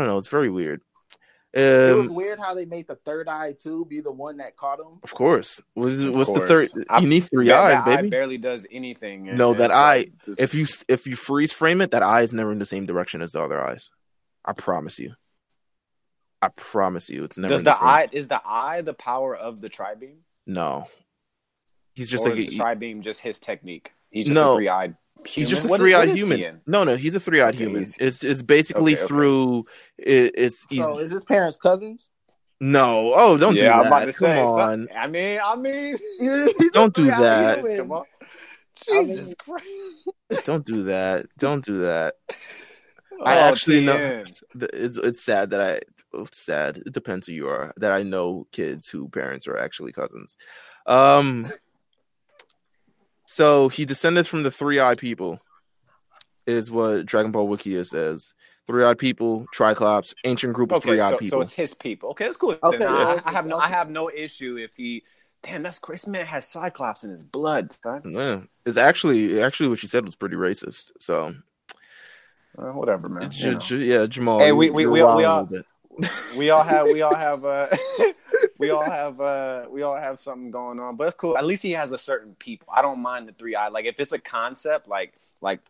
know. It's very weird. It was weird how they made the third eye too be the one that caught him. Of course, what's the third? You need three eyes, baby. Eye barely does anything. No, that eye. If you freeze frame it, that eye is never in the same direction as the other eyes. I promise you. It's never. Is the eye the power of the tri-beam? No, he's just the tri-beam just his technique. He's just a three-eyed human. He's just a three-eyed human. No, he's a three-eyed human. It's basically through. So is his parents cousins? No. Oh, don't do that. I'm about to say. Come on. I mean, don't do that. Jamal. Jesus Christ! Don't do that. Don't do that. I actually know. It's sad that It's sad. It depends who you are. That I know kids whose parents are actually cousins. So he descended from the three-eyed people, is what Dragon Ball Wikia says. Three-eyed people, Triclops, ancient group of three-eyed people. So it's his people. Okay, that's cool. Okay, I have no issue if he. Damn, that's crazy. This man has Cyclops in his blood, son. Yeah, it's actually what you said was pretty racist. So whatever, man. Yeah, Jamal. Hey, we all have something going on, but it's cool. At least he has a certain people. I don't mind the three eye. Like if it's a concept, like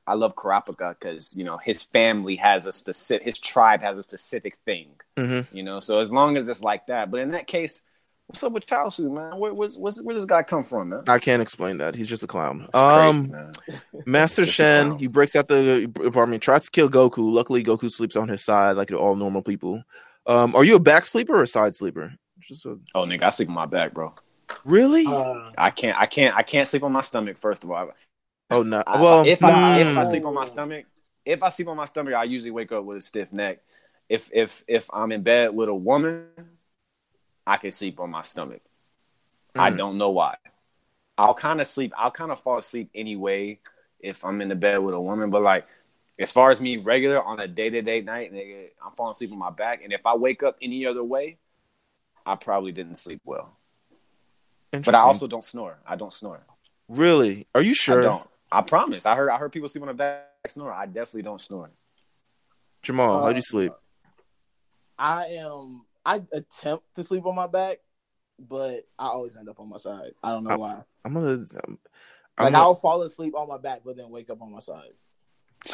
I love Kurapika because his family has his tribe has a specific thing. Mm-hmm. So as long as it's like that. But in that case, what's up with Chiaotzu, man? Where does guy come from, man? I can't explain that. He's just a clown. Crazy, man. Master Shen, he breaks out the apartment, tries to kill Goku. Luckily, Goku sleeps on his side like all normal people. Are you a back sleeper or a side sleeper? Oh, nigga, I sleep on my back, bro. Really? I can't sleep on my stomach. First of all. Oh no. If I sleep on my stomach, I usually wake up with a stiff neck. If I'm in bed with a woman, I can sleep on my stomach. I don't know why. I'll kind of fall asleep anyway if I'm in the bed with a woman, but like. As far as me regular on a day-to-day night, nigga, I'm falling asleep on my back. And if I wake up any other way, I probably didn't sleep well. But I also don't snore. I don't snore. Really? Are you sure? I don't. I promise. I heard people sleep on the back snore. I definitely don't snore. Jamal, how do you sleep? I attempt to sleep on my back, but I always end up on my side. I don't know why. I'll fall asleep on my back, but then wake up on my side.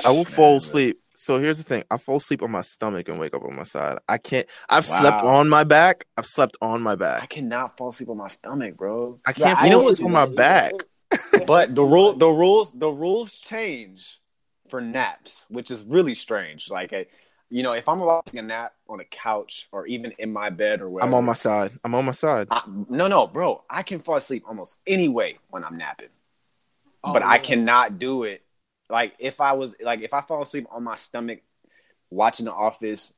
I will fall asleep. So here's the thing. I fall asleep on my stomach and wake up on my side. I can't. I've slept on my back. I cannot fall asleep on my stomach, bro. I can't fall asleep on my back. But the rules change for naps, which is really strange. Like, if I'm about to take a nap on a couch or even in my bed or whatever. I'm on my side. No, bro. I can fall asleep almost any way when I'm napping. But I cannot do it. Like if I fall asleep on my stomach watching The Office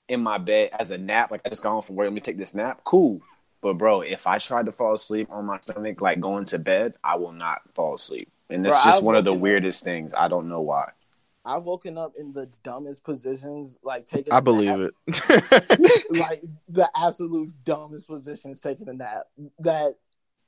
in my bed as a nap, like I just got home from work, let me take this nap, cool. But bro, if I tried to fall asleep on my stomach, like going to bed, I will not fall asleep. And it's just one of the weirdest things. I don't know why. I've woken up in the dumbest positions, like taking I believe it. Like the absolute dumbest positions taking a nap. That,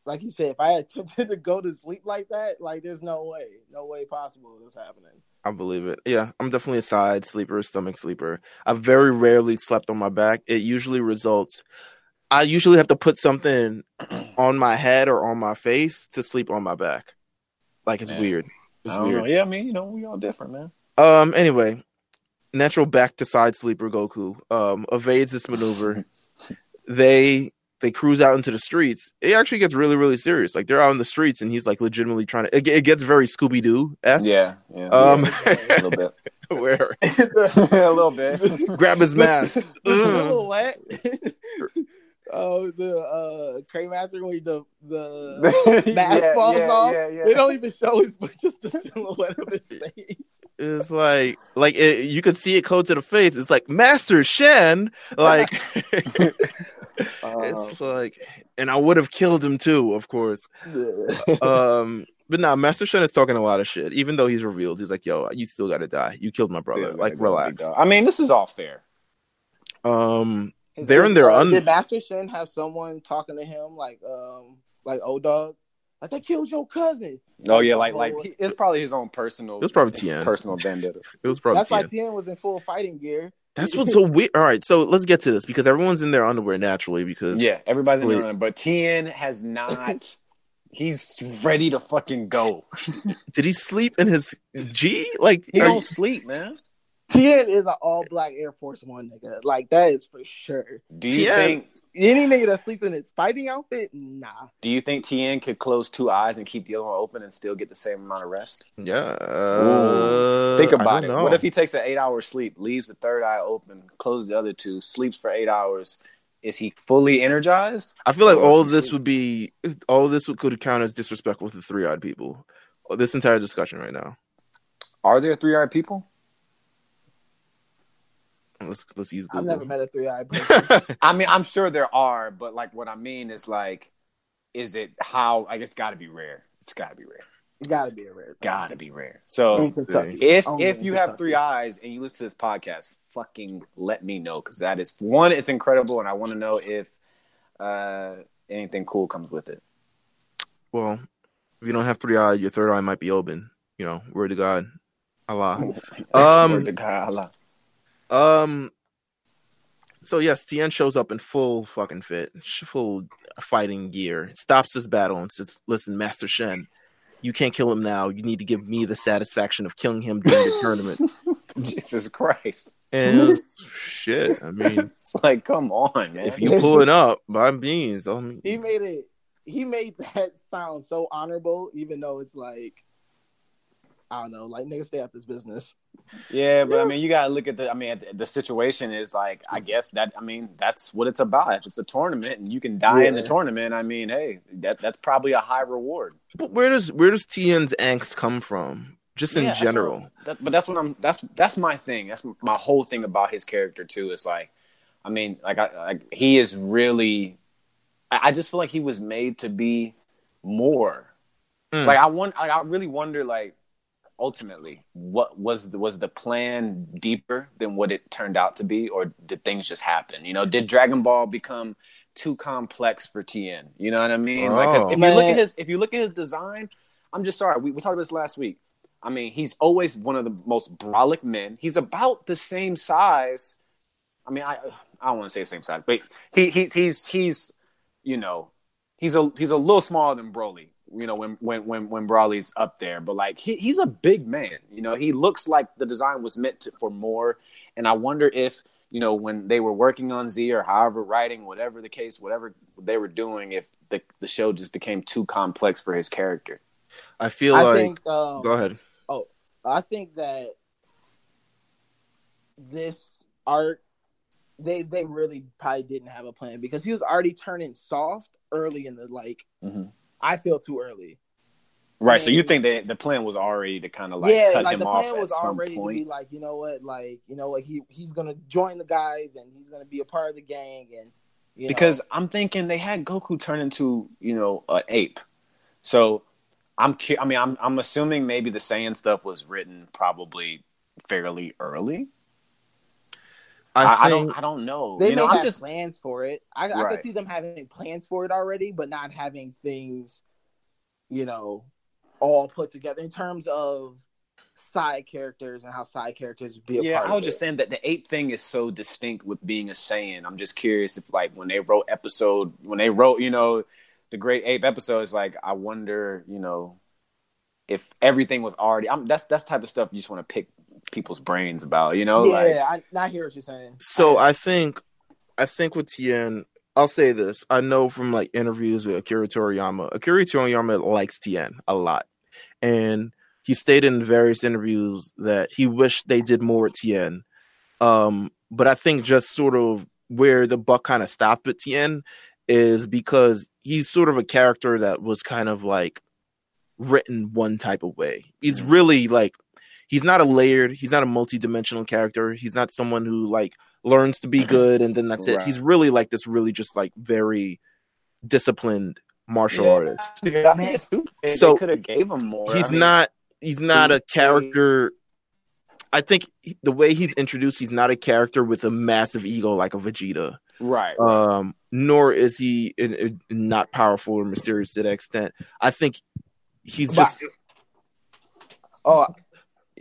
like you said, if I attempted to go to sleep like that, like there's no way possible this happening. I believe it. Yeah, I'm definitely a side sleeper, stomach sleeper. I very rarely slept on my back. It usually results. I usually have to put something on my head or on my face to sleep on my back. Like it's weird. It's weird. Know. Yeah, I mean, we all different, man. Anyway, natural back to side sleeper Goku evades this maneuver. They cruise out into the streets. It actually gets really, really serious. Like they're out in the streets, and he's like legitimately trying to. It gets very Scooby Doo-esque. Yeah. A little bit. Where a little bit. Grab his mask. Silhouette. Oh, the Craymaster when the mask falls off. Yeah. They don't even show his, but just the silhouette of his face. It's like you could see it code to the face. It's like Master Shen, like it's like, and I would have killed him too, of course. But nah, Master Shen is talking a lot of shit. Even though he's revealed, he's like, "Yo, you still got to die. You killed my brother. Like, relax." I mean, this is all fair. They're in their Did Master Shen have someone talking to him like O-Dog? Like, they killed your cousin. Oh yeah, like it's probably his own personal. It was probably Tien. Personal vendetta. It was probably. That's why Tien was in full fighting gear. That's what's so weird. All right, so let's get to this because everyone's in their underwear naturally because everybody's in their underwear, but Tien has not. He's ready to fucking go. Did he sleep in his G? Like he don't sleep, man. Tien is an all-black Air Force One nigga. Like, that is for sure. Do you think any nigga that sleeps in his fighting outfit? Nah. Do you think Tien could close two eyes and keep the other one open and still get the same amount of rest? Yeah. Think about it. What if he takes an 8-hour sleep, leaves the third eye open, closes the other two, sleeps for 8 hours? Is he fully energized? I feel like all of this could count as disrespect with the three-eyed people. This entire discussion right now. Are there three-eyed people? Let's use Google. I've never met a three-eyed person. I mean, I'm sure there are, but like what I mean is like, is it how? Like, it's got to be rare. It's got to be rare. It got to be a rare. Got to be rare. So if you have three eyes and you listen to this podcast, fucking let me know because that is one. It's incredible, and I want to know if anything cool comes with it. Well, if you don't have three eyes, your third eye might be open. You know, word to God, Allah. Word to God, Allah. So yes, Tien shows up in full fucking full fighting gear, stops this battle and says, "Listen, Master Shen, you can't kill him now. You need to give me the satisfaction of killing him during the tournament." Jesus Christ. And shit, I mean, it's like, come on, man. If you pull it up, by means, he made that sound so honorable, even though it's like, I don't know, like, niggas stay out this business. Yeah, but I mean, you gotta look at the situation is like, I guess that's what it's about. It's a tournament, and you can die in the tournament. I mean, hey, that's probably a high reward. But where does Tien's angst come from? Just in general. That's my thing. That's my whole thing about his character too. Is like, I mean, he is really. I just feel like he was made to be more. Like I really wonder, like, ultimately, what was the plan deeper than what it turned out to be, or did things just happen? You know, did Dragon Ball become too complex for Tien? You know what I mean? Like, 'cause if you look at his design, I'm just sorry. We talked about this last week. I mean, he's always one of the most brolic men. He's about the same size. I mean, I don't want to say the same size, but he's you know, he's a little smaller than Broly. You know, when Broly's up there, but like he's a big man. You know, he looks like the design was meant for more. And I wonder if, you know, when they were working on Z or however writing, whatever the case, whatever they were doing, if the show just became too complex for his character. I think, go ahead. Oh, I think that this arc, they really probably didn't have a plan because he was already turning soft early in the, like, I feel too early. Right. So you think that the plan was already to kind of like cut him the off plan was at some already to be point? like, he's gonna join the guys and he's gonna be a part of the gang, and because I'm thinking they had Goku turn into an ape. So I'm assuming maybe the Saiyan stuff was written probably fairly early. I don't know. They may have plans for it. I could see them having plans for it already, but not having things, all put together in terms of side characters and how side characters would be a part of it. Yeah, I was just saying that the ape thing is so distinct with being a Saiyan. I'm just curious if, like, when they wrote the Great Ape episodes, like, I wonder, if everything was already. That's type of stuff you just want to pick people's brains about, Yeah, I hear what you're saying. So I think with Tien, I'll say this. I know from like interviews with Akira Toriyama likes Tien a lot. And he stated in various interviews that he wished they did more with Tien. But I think just sort of where the buck kind of stopped with Tien is because he's sort of a character that was kind of like written one type of way. He's really like, he's not a multi-dimensional character. He's not someone who like learns to be good and then that's it. He's really like this really just like very disciplined martial artist. So could have gave him more. He's not a character. I think the way he's introduced, he's not a character with a massive ego like a Vegeta. Right. Nor is he not powerful or mysterious to that extent. I think he's just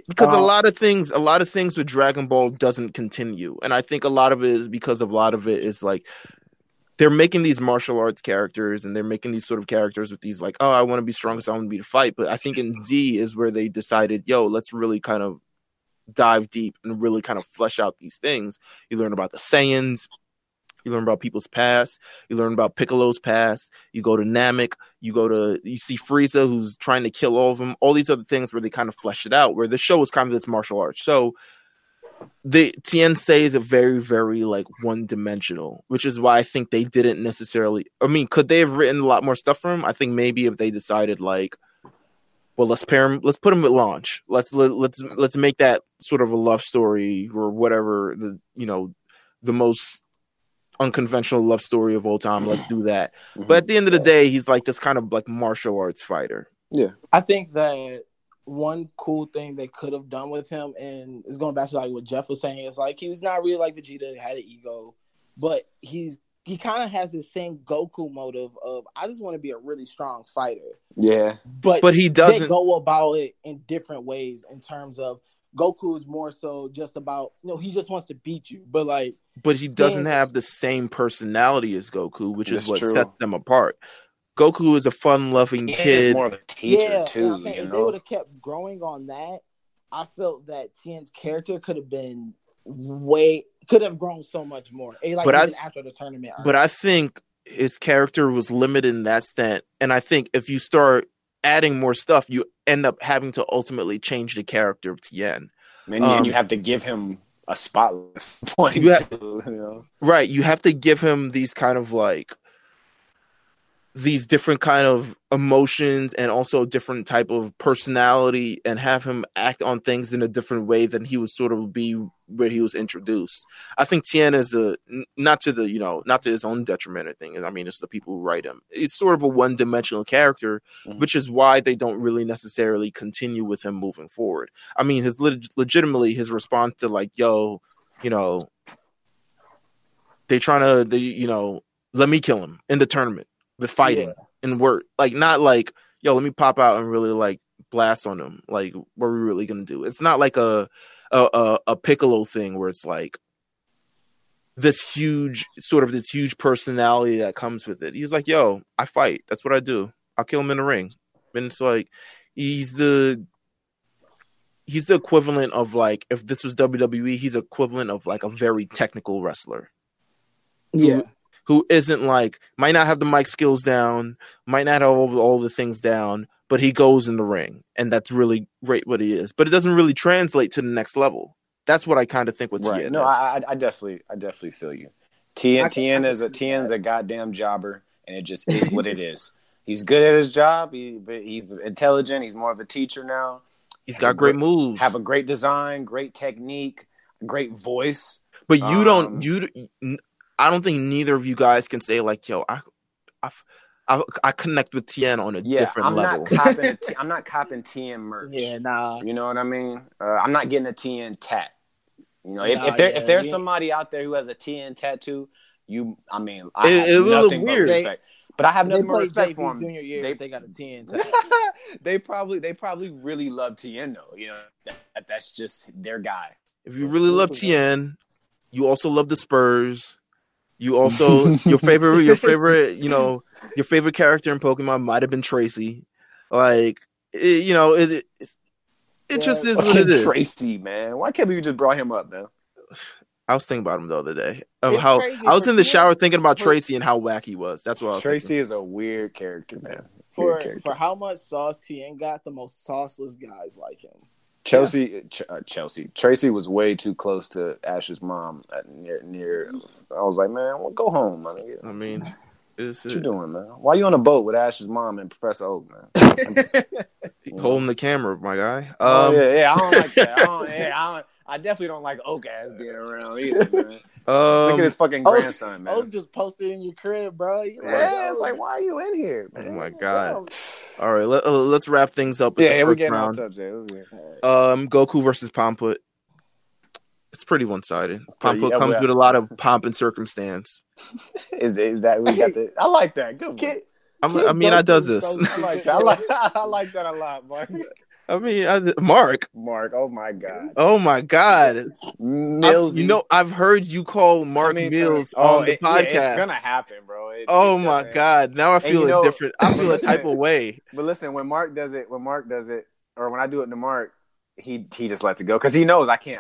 because a lot of things with Dragon Ball doesn't continue, and I think a lot of it is because a lot of it is like they're making these martial arts characters and they're making these sort of characters with these like, oh, I want to be strong, so I want to be to fight. But I think in Z is where they decided, yo, let's really kind of dive deep and really kind of flesh out these things. You learn about the Saiyans. You learn about people's past. You learn about Piccolo's past. You go to Namek. You see Frieza, who's trying to kill all of them. All these other things where they kind of flesh it out, where the show is kind of this martial arts. So the Tien is a very, very like one-dimensional, which is why I think they didn't necessarily. I mean, could they have written a lot more stuff for him? I think maybe if they decided like, well, let's put him at launch. Let's make that sort of a love story or whatever the most unconventional love story of all time. Let's do that. But at the end of the day, he's like this kind of like martial arts fighter. Yeah, I think that one cool thing they could have done with him, and it's going back to like what Jeff was saying, is like he was not really like Vegeta, he had an ego, but he kind of has the same Goku motive of I just want to be a really strong fighter. Yeah, but he doesn't. They go about it in different ways in terms of Goku is more so just about he just wants to beat you, but he doesn't have the same personality as Goku, which is what sets them apart. Goku is a fun-loving kid. He's more of a teacher too. If they would have kept growing on that, I felt that Tien's character could have grown so much more. After the tournament. But I think his character was limited in that extent, and I think if you start adding more stuff, you end up having to ultimately change the character of Tien. And you have to give him a spotlight point Right. You have to give him these kind of like these different kind of emotions and also different type of personality and have him act on things in a different way than he would sort of be where he was introduced. I think Tien is not to his own detriment or thing. I mean, it's the people who write him. It's sort of a one-dimensional character, which is why they don't really necessarily continue with him moving forward. I mean, legitimately his response to like, yo, they trying to, let me kill him in the tournament. The fighting and work, like not like, yo, let me pop out and really like blast on them. Like, what are we really gonna do? It's not like a Piccolo thing where it's like this huge personality that comes with it. He's like, yo, I fight. That's what I do. I'll kill him in the ring. And it's like he's the equivalent of like, if this was WWE, he's equivalent of like a very technical wrestler. Yeah. Who isn't like, might not have the mic skills down, might not have all the things down, but he goes in the ring, and that's really great what he is. But it doesn't really translate to the next level. That's what I kind of think with Tien. No, I definitely feel you. Tien's a goddamn jobber, and it just is what it is. He's good at his job. He's intelligent. He's more of a teacher now. He's got great moves. Have a great design, great technique, great voice. But I don't think neither of you guys can say like, yo, I connect with Tien on a different level. I'm not copping Tien merch. Yeah, nah. You know what I mean? I'm not getting a Tien tat. You know, if there's somebody out there who has a Tien tattoo, I have nothing but respect. But I have nothing but respect for them. Junior year, they got a Tien tattoo. they probably really love Tien though. You know, that's just their guy. If you really love Tien, you also love the Spurs. You also your favorite, you know, your favorite character in Pokemon might have been Tracy. Like, it just is what it is. Tracy, man, why can't we just brought him up, man? I was thinking about him the other day. How I was in the shower thinking about Tracy and how wack he was. That's what I was Tracy thinking. Is a weird character, man. For how much sauce Tien got, the most sauceless guys like him. Tracy was way too close to Ash's mom near. I was like, man, well, go home, man. I mean, what you doing, man? Why you on a boat with Ash's mom and Professor Oak, man? Holding the camera, my guy. I don't like that. I definitely don't like Oak ass being around either, man. Look at his fucking grandson, man. Oak just posted in your crib, bro. It's like, why are you in here, man? Oh my god! All right, let's wrap things up. We're getting off subject. Goku versus Pamput. It's pretty one-sided. Pamput comes with a lot of pomp and circumstance. Is that we got the? I like that. Good. I does this. I like that. I like that a lot, Mark. I mean, Mark. Oh my god. Oh my god. Meelz. I've heard you call Mark Meelz on the podcast. It's gonna happen, bro. My god. Now I feel different. I feel a type of way. But listen, when Mark does it, or when I do it to Mark, he just lets it go because he knows I can't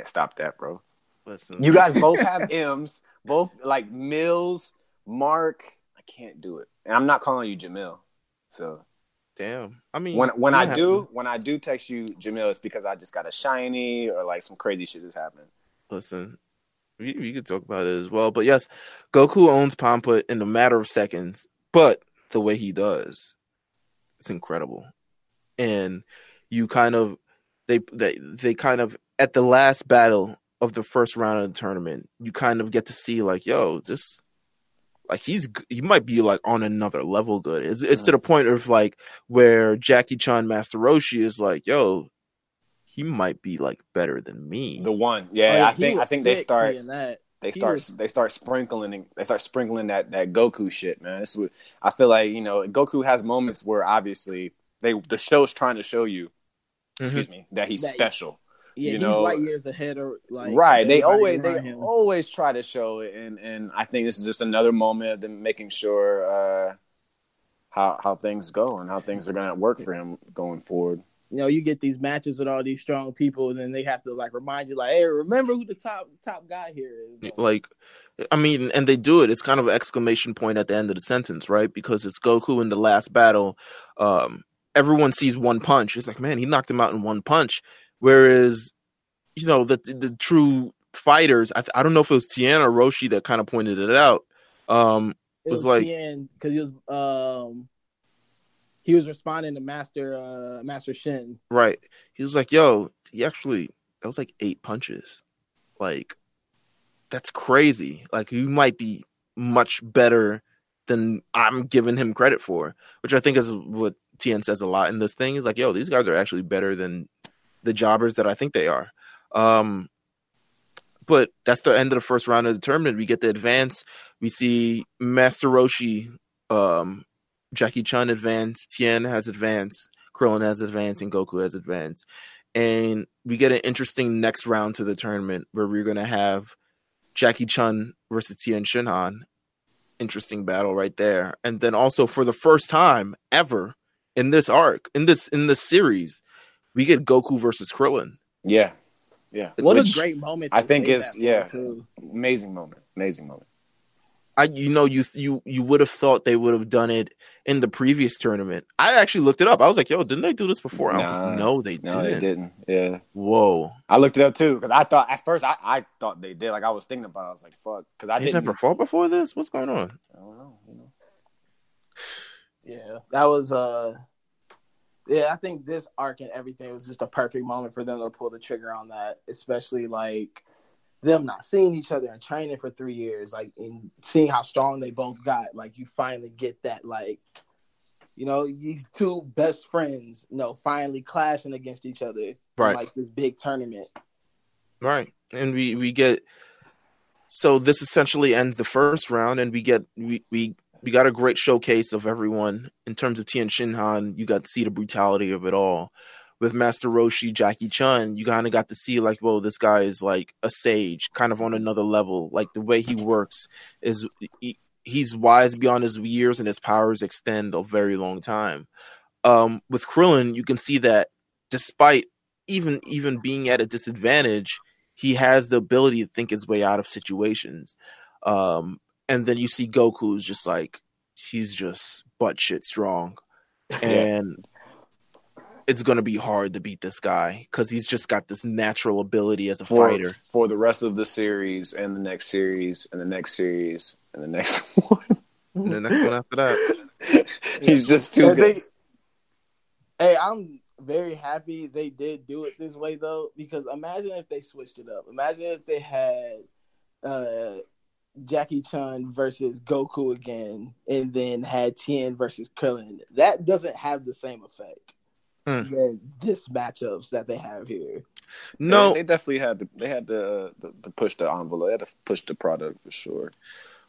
stop that, bro. Listen, you guys both have M's, both like Meelz, Mark. I can't do it, and I'm not calling you Jamil. So. Damn. I mean, when I do text you Jamal, it's because I just got a shiny or like some crazy shit is happening. Listen, we could talk about it as well, but yes, Goku owns Pamput in a matter of seconds. But the way he does, it's incredible. And you kind of they kind of at the last battle of the first round of the tournament, you kind of get to see like, yo, this. Like he might be like on another level good. It's to the point of like where Jackie Chun Master Roshi is like, yo, he might be like better than me. The one, yeah. I think they start sprinkling that Goku shit, man. I feel like Goku has moments where obviously the show's trying to show you, that he's special. Yeah, he's light years ahead of right. They always try to show it, and I think this is just another moment of them making sure how things go and how things are going to work for him going forward. You get these matches with all these strong people, and then they have to like remind you, like, hey, remember who the top guy here is. Like, I mean, and they do it. It's kind of an exclamation point at the end of the sentence, right? Because it's Goku in the last battle. Everyone sees one punch. It's like, man, he knocked him out in one punch. Whereas, the true fighters, I don't know if it was Tien or Roshi that kind of pointed it out. It was like Tien, because he was responding to Master Shin. Right. He was like, yo, that was like 8 punches. Like, that's crazy. Like, you might be much better than I'm giving him credit for, which I think is what Tien says a lot in this thing. Is like, yo, these guys are actually better than the jobbers that I think they are. But that's the end of the first round of the tournament. We get the advance. We see Master Roshi, Jackie Chun advance, Tien has advanced, Krillin has advanced, and Goku has advanced. And we get an interesting next round to the tournament where we're going to have Jackie Chun versus Tien Shinhan. Interesting battle right there. And then also for the first time ever in this arc, in this series, we get Goku versus Krillin. Yeah. What a great moment! I think it's amazing moment. You would have thought they would have done it in the previous tournament. I actually looked it up. I was like, yo, didn't they do this before? I was like, no, they didn't. Yeah. Whoa. I looked it up too because I thought at first I thought they did. Like I was thinking about it. I was like, fuck, because I didn't never fought before this. What's going on? I don't know. Yeah, that was yeah, I think this arc and everything was just a perfect moment for them to pull the trigger on that, especially like them not seeing each other and training for 3 years, like, and seeing how strong they both got. Like, you finally get that, like, you know, these two best friends, you know, finally clashing against each other in like this big tournament. Right. And we get, so this essentially ends the first round, and we got a great showcase of everyone in terms of Tien Shinhan. You got to see the brutality of it all. With Master Roshi, Jackie Chun, you kind of got to see, like, whoa, this guy is like a sage, kind of on another level. Like, the way he works is he's wise beyond his years, and his powers extend a very long time. With Krillin, you can see that despite even being at a disadvantage, he has the ability to think his way out of situations. And then you see Goku's just like, he's just butt shit strong. And it's going to be hard to beat this guy because he's just got this natural ability as a fighter. For the rest of the series and the next series and the next series and the next one. And the next one after that. He's just too good. Hey, I'm very happy they did do it this way, though, because imagine if they switched it up. Imagine if they had Jackie Chun versus Goku again, and then had Tien versus Krillin. That doesn't have the same effect than this matchups that they have here. No, they definitely had to push the envelope. They had to push the product for sure.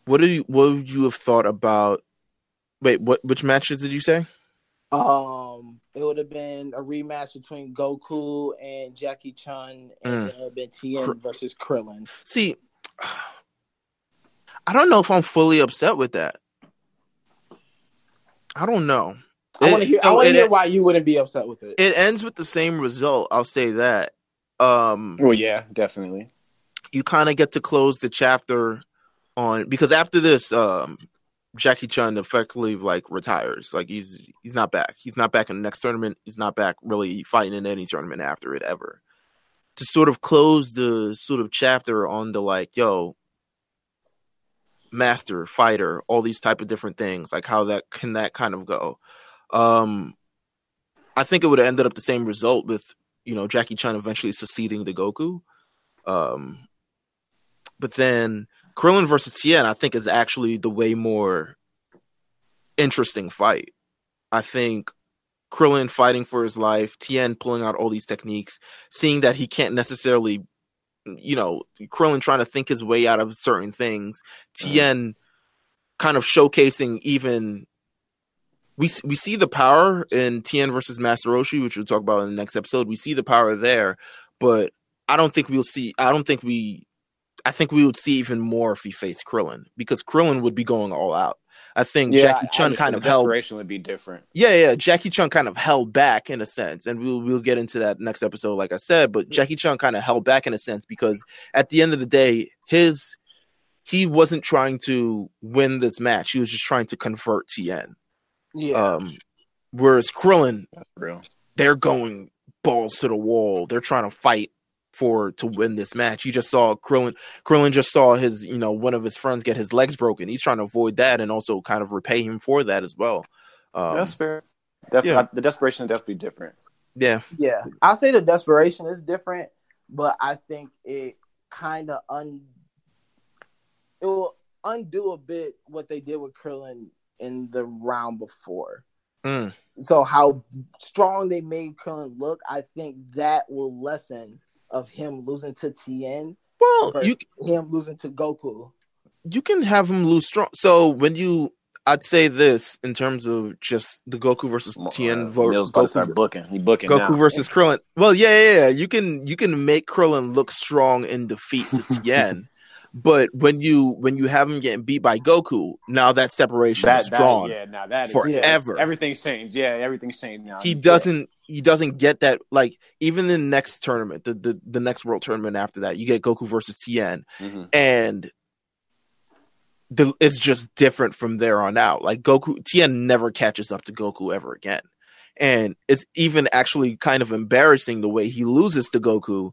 What would you have thought about? Wait, which matches did you say? It would have been a rematch between Goku and Jackie Chun, and it would have been Tien versus Krillin. See, I don't know if I'm fully upset with that. I don't know. I want to hear why you wouldn't be upset with it. It ends with the same result. I'll say that. Well, yeah, definitely. You kind of get to close the chapter on, because after this, Jackie Chun effectively like retires. Like, he's not back. He's not back in the next tournament. He's not back really fighting in any tournament after it ever. To sort of close the sort of chapter on the like, yo, master, fighter, all these type of different things, like how that kind of go. I think it would have ended up the same result with, you know, Jackie Chun eventually succeeding to Goku. But then Krillin versus Tien, I think, is actually the way more interesting fight. I think Krillin fighting for his life, Tien pulling out all these techniques, seeing that he can't necessarily, you know, Krillin trying to think his way out of certain things, Tien kind of showcasing even. We see the power in Tien versus Master Roshi, which we'll talk about in the next episode. We see the power there, but I think we would see even more if he faced Krillin, because Krillin would be going all out. I think Jackie Chun kind of held. Desperation would be different. Yeah. Jackie Chun kind of held back in a sense, and we'll get into that next episode, like I said. But Jackie Chun kind of held back in a sense because at the end of the day, he wasn't trying to win this match. He was just trying to convert Tien. Yeah. Whereas Krillin, that's real. They're going balls to the wall. They're trying to fight to win this match. You just saw Krillin just saw his, you know, one of his friends get his legs broken. He's trying to avoid that and also kind of repay him for that as well. That's fair. The desperation is definitely different. Yeah. I'll say the desperation is different, but I think it kind of it will undo a bit what they did with Krillin in the round before. So how strong they made Krillin look, I think that will lessen of him losing to Tien. Well, him losing to Goku. You can have him lose strong. So I'd say this in terms of just the Goku versus Tien vote. Meelz about to start booking. He booking Goku now. versus Krillin. Well, yeah. You can make Krillin look strong in defeat to Tien. But when you have him getting beat by Goku, now that separation is drawn. Now that forever. Everything's changed. Yeah, everything's changed now. He doesn't get that. Like, even in the next tournament, the next world tournament after that, you get Goku versus Tien, and it's just different from there on out. Like, Tien never catches up to Goku ever again, and it's even actually kind of embarrassing the way he loses to Goku.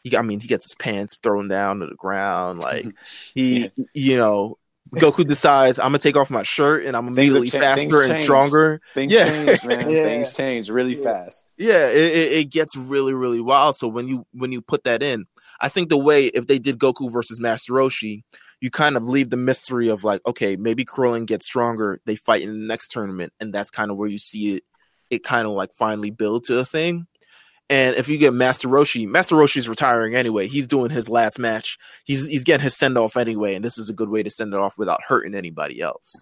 He gets his pants thrown down to the ground. Like, you know, Goku decides I'm gonna take off my shirt and I'm immediately faster and stronger. Things change, man. Things change really fast. Yeah, it gets really, really wild. So when you put that in, I think the way if they did Goku versus Master Roshi, you kind of leave the mystery of like, okay, maybe Krillin gets stronger, they fight in the next tournament, and that's kind of where you see it kind of like finally build to a thing. And if you get Master Roshi's retiring anyway. He's doing his last match. He's getting his send off anyway, and this is a good way to send it off without hurting anybody else.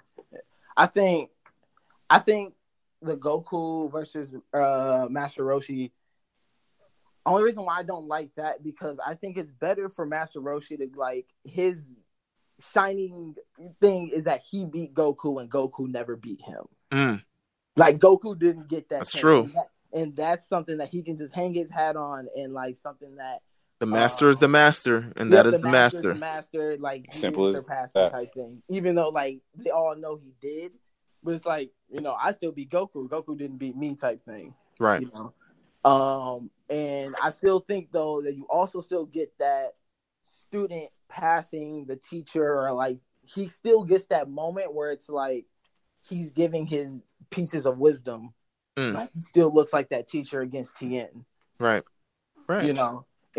I think the Goku versus Master Roshi. Only reason why I don't like that because I think it's better for Master Roshi to like his shining thing is that he beat Goku and Goku never beat him. Like Goku didn't get that. That's true. And that's something that he can just hang his hat on, and like something that the master is the master, and that is the master. The master, like simple as that type thing. Even though like they all know he did, but it's like I still beat Goku. Goku didn't beat me, type thing. Right. And I still think though that you also still get that student passing the teacher, or like he still gets that moment where it's like he's giving his pieces of wisdom. Like, he still looks like that teacher against Tien. Right. And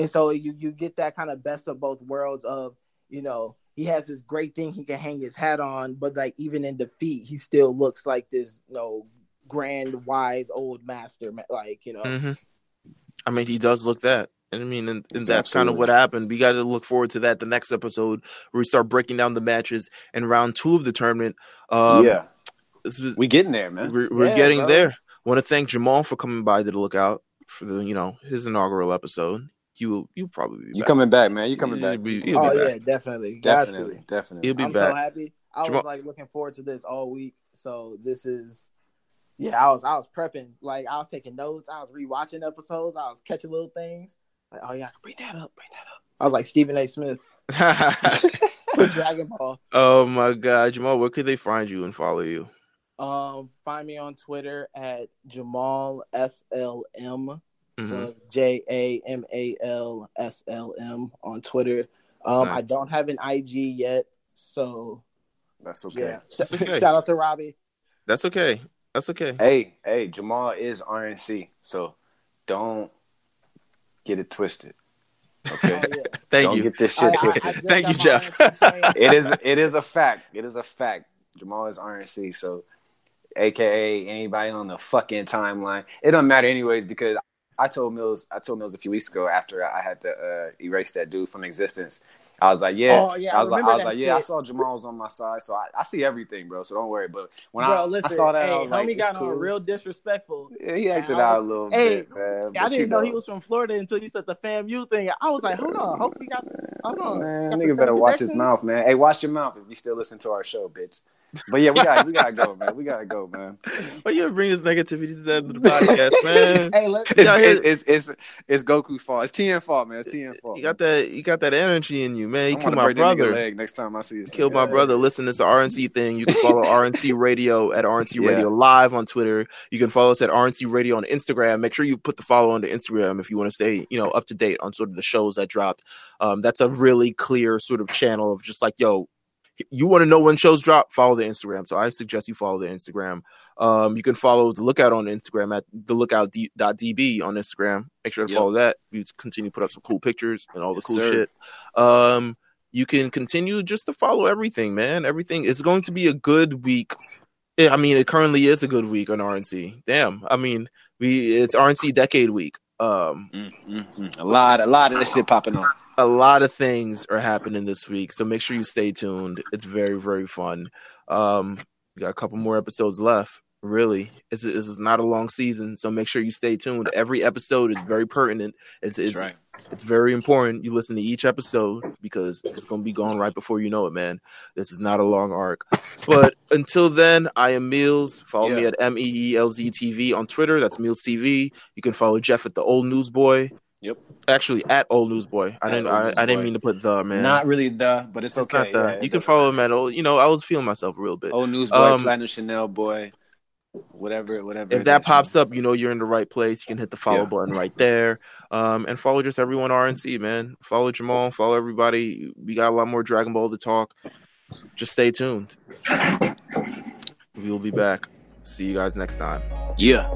so you get that kind of best of both worlds of, he has this great thing he can hang his hat on, but like even in defeat, he still looks like this, grand, wise, old master. Like, I mean, he does look that. And I mean, and that's kind of what happened. We got to look forward to that the next episode where we start breaking down the matches in round 2 of the tournament. We getting there, man. We're getting there. Want to thank Jamal for coming by to the Lookout for the his inaugural episode. You probably be back. You coming back, man? You coming back? Yeah, definitely. Definitely. He'll be I'm back. so happy. I was like looking forward to this all week. So this is, I was prepping. Like I was taking notes. I was rewatching episodes. I was catching little things. Like, oh yeah, bring that up. I was like Stephen A. Smith with Dragon Ball. Oh my God, Jamal, where could they find you and follow you? Find me on Twitter at Jamal SLM. So JAMAL SLM on Twitter. Nice. I don't have an IG yet, so that's okay. Yeah. That's okay. Shout out to Robbie. That's okay. Hey, Jamal is RNC, so don't get it twisted. Okay. Thank you. Don't get this shit twisted. Thank you, Jeff. It is a fact. Jamal is RNC, so AKA anybody on the fucking timeline. It doesn't matter anyways because I told Meelz a few weeks ago after I had to erase that dude from existence. I was like, I saw Jamal's on my side, so I see everything, bro. So don't worry. But when I saw that, I was like, homie got on real disdisrespectful. Yeah, he acted out a little bit, man. I didn't know he was from Florida until you said the FAMU thing. I was like, hold on, hold on, man. Nigga better watch his mouth, man. Hey, watch your mouth if you still listen to our show, bitch. But yeah, we gotta go, man. We gotta go, man. Why you bring this negativity to the end of the podcast, man? It's Goku's fault. It's Tien's fault, man. It's Tien's fault. You got that energy in you, man. You killed my brother. Leg next time I see his killed my brother. Listen, it's the RNC thing. You can follow RNC Radio at RNC Radio Live on Twitter. You can follow us at RNC Radio on Instagram. Make sure you put the follow on the Instagram if you want to stay, up to date on sort of the shows that dropped. That's a really clear sort of channel of just like, yo, you want to know when shows drop, follow the Instagram. So I suggest you follow the Instagram. You can follow The Lookout on Instagram at thelookout.db on Instagram. Make sure to follow that. We continue to put up some cool pictures and all the cool shit. You can continue just to follow everything, man. Everything is going to be a good week. I mean, it currently is a good week on RNC. Damn. I mean, it's RNC Decade Week. A lot of this shit popping up. A lot of things are happening this week, so make sure you stay tuned. It's very, very fun. We got a couple more episodes left. Really, this is not a long season, so make sure you stay tuned. Every episode is very pertinent. It's right. It's very important you listen to each episode because it's going to be gone right before you know it, man. This is not a long arc. But until then, I am Meelz. Follow me at MEELZ TV on Twitter. That's Meelz TV. You can follow Jeff at The Old Newsboy. Yep. Actually, at Old Newsboy. I didn't mean to put the, man. Not really the, but it's okay. Not the. Yeah, you can follow him at Old. I was feeling myself a real bit. Old Newsboy, Platinum Chanel boy, whatever. If that pops up, you're in the right place. You can hit the follow button right there. And follow just everyone RNC, man. Follow Jamal. Follow everybody. We got a lot more Dragon Ball to talk. just stay tuned. We will be back. See you guys next time. Yeah.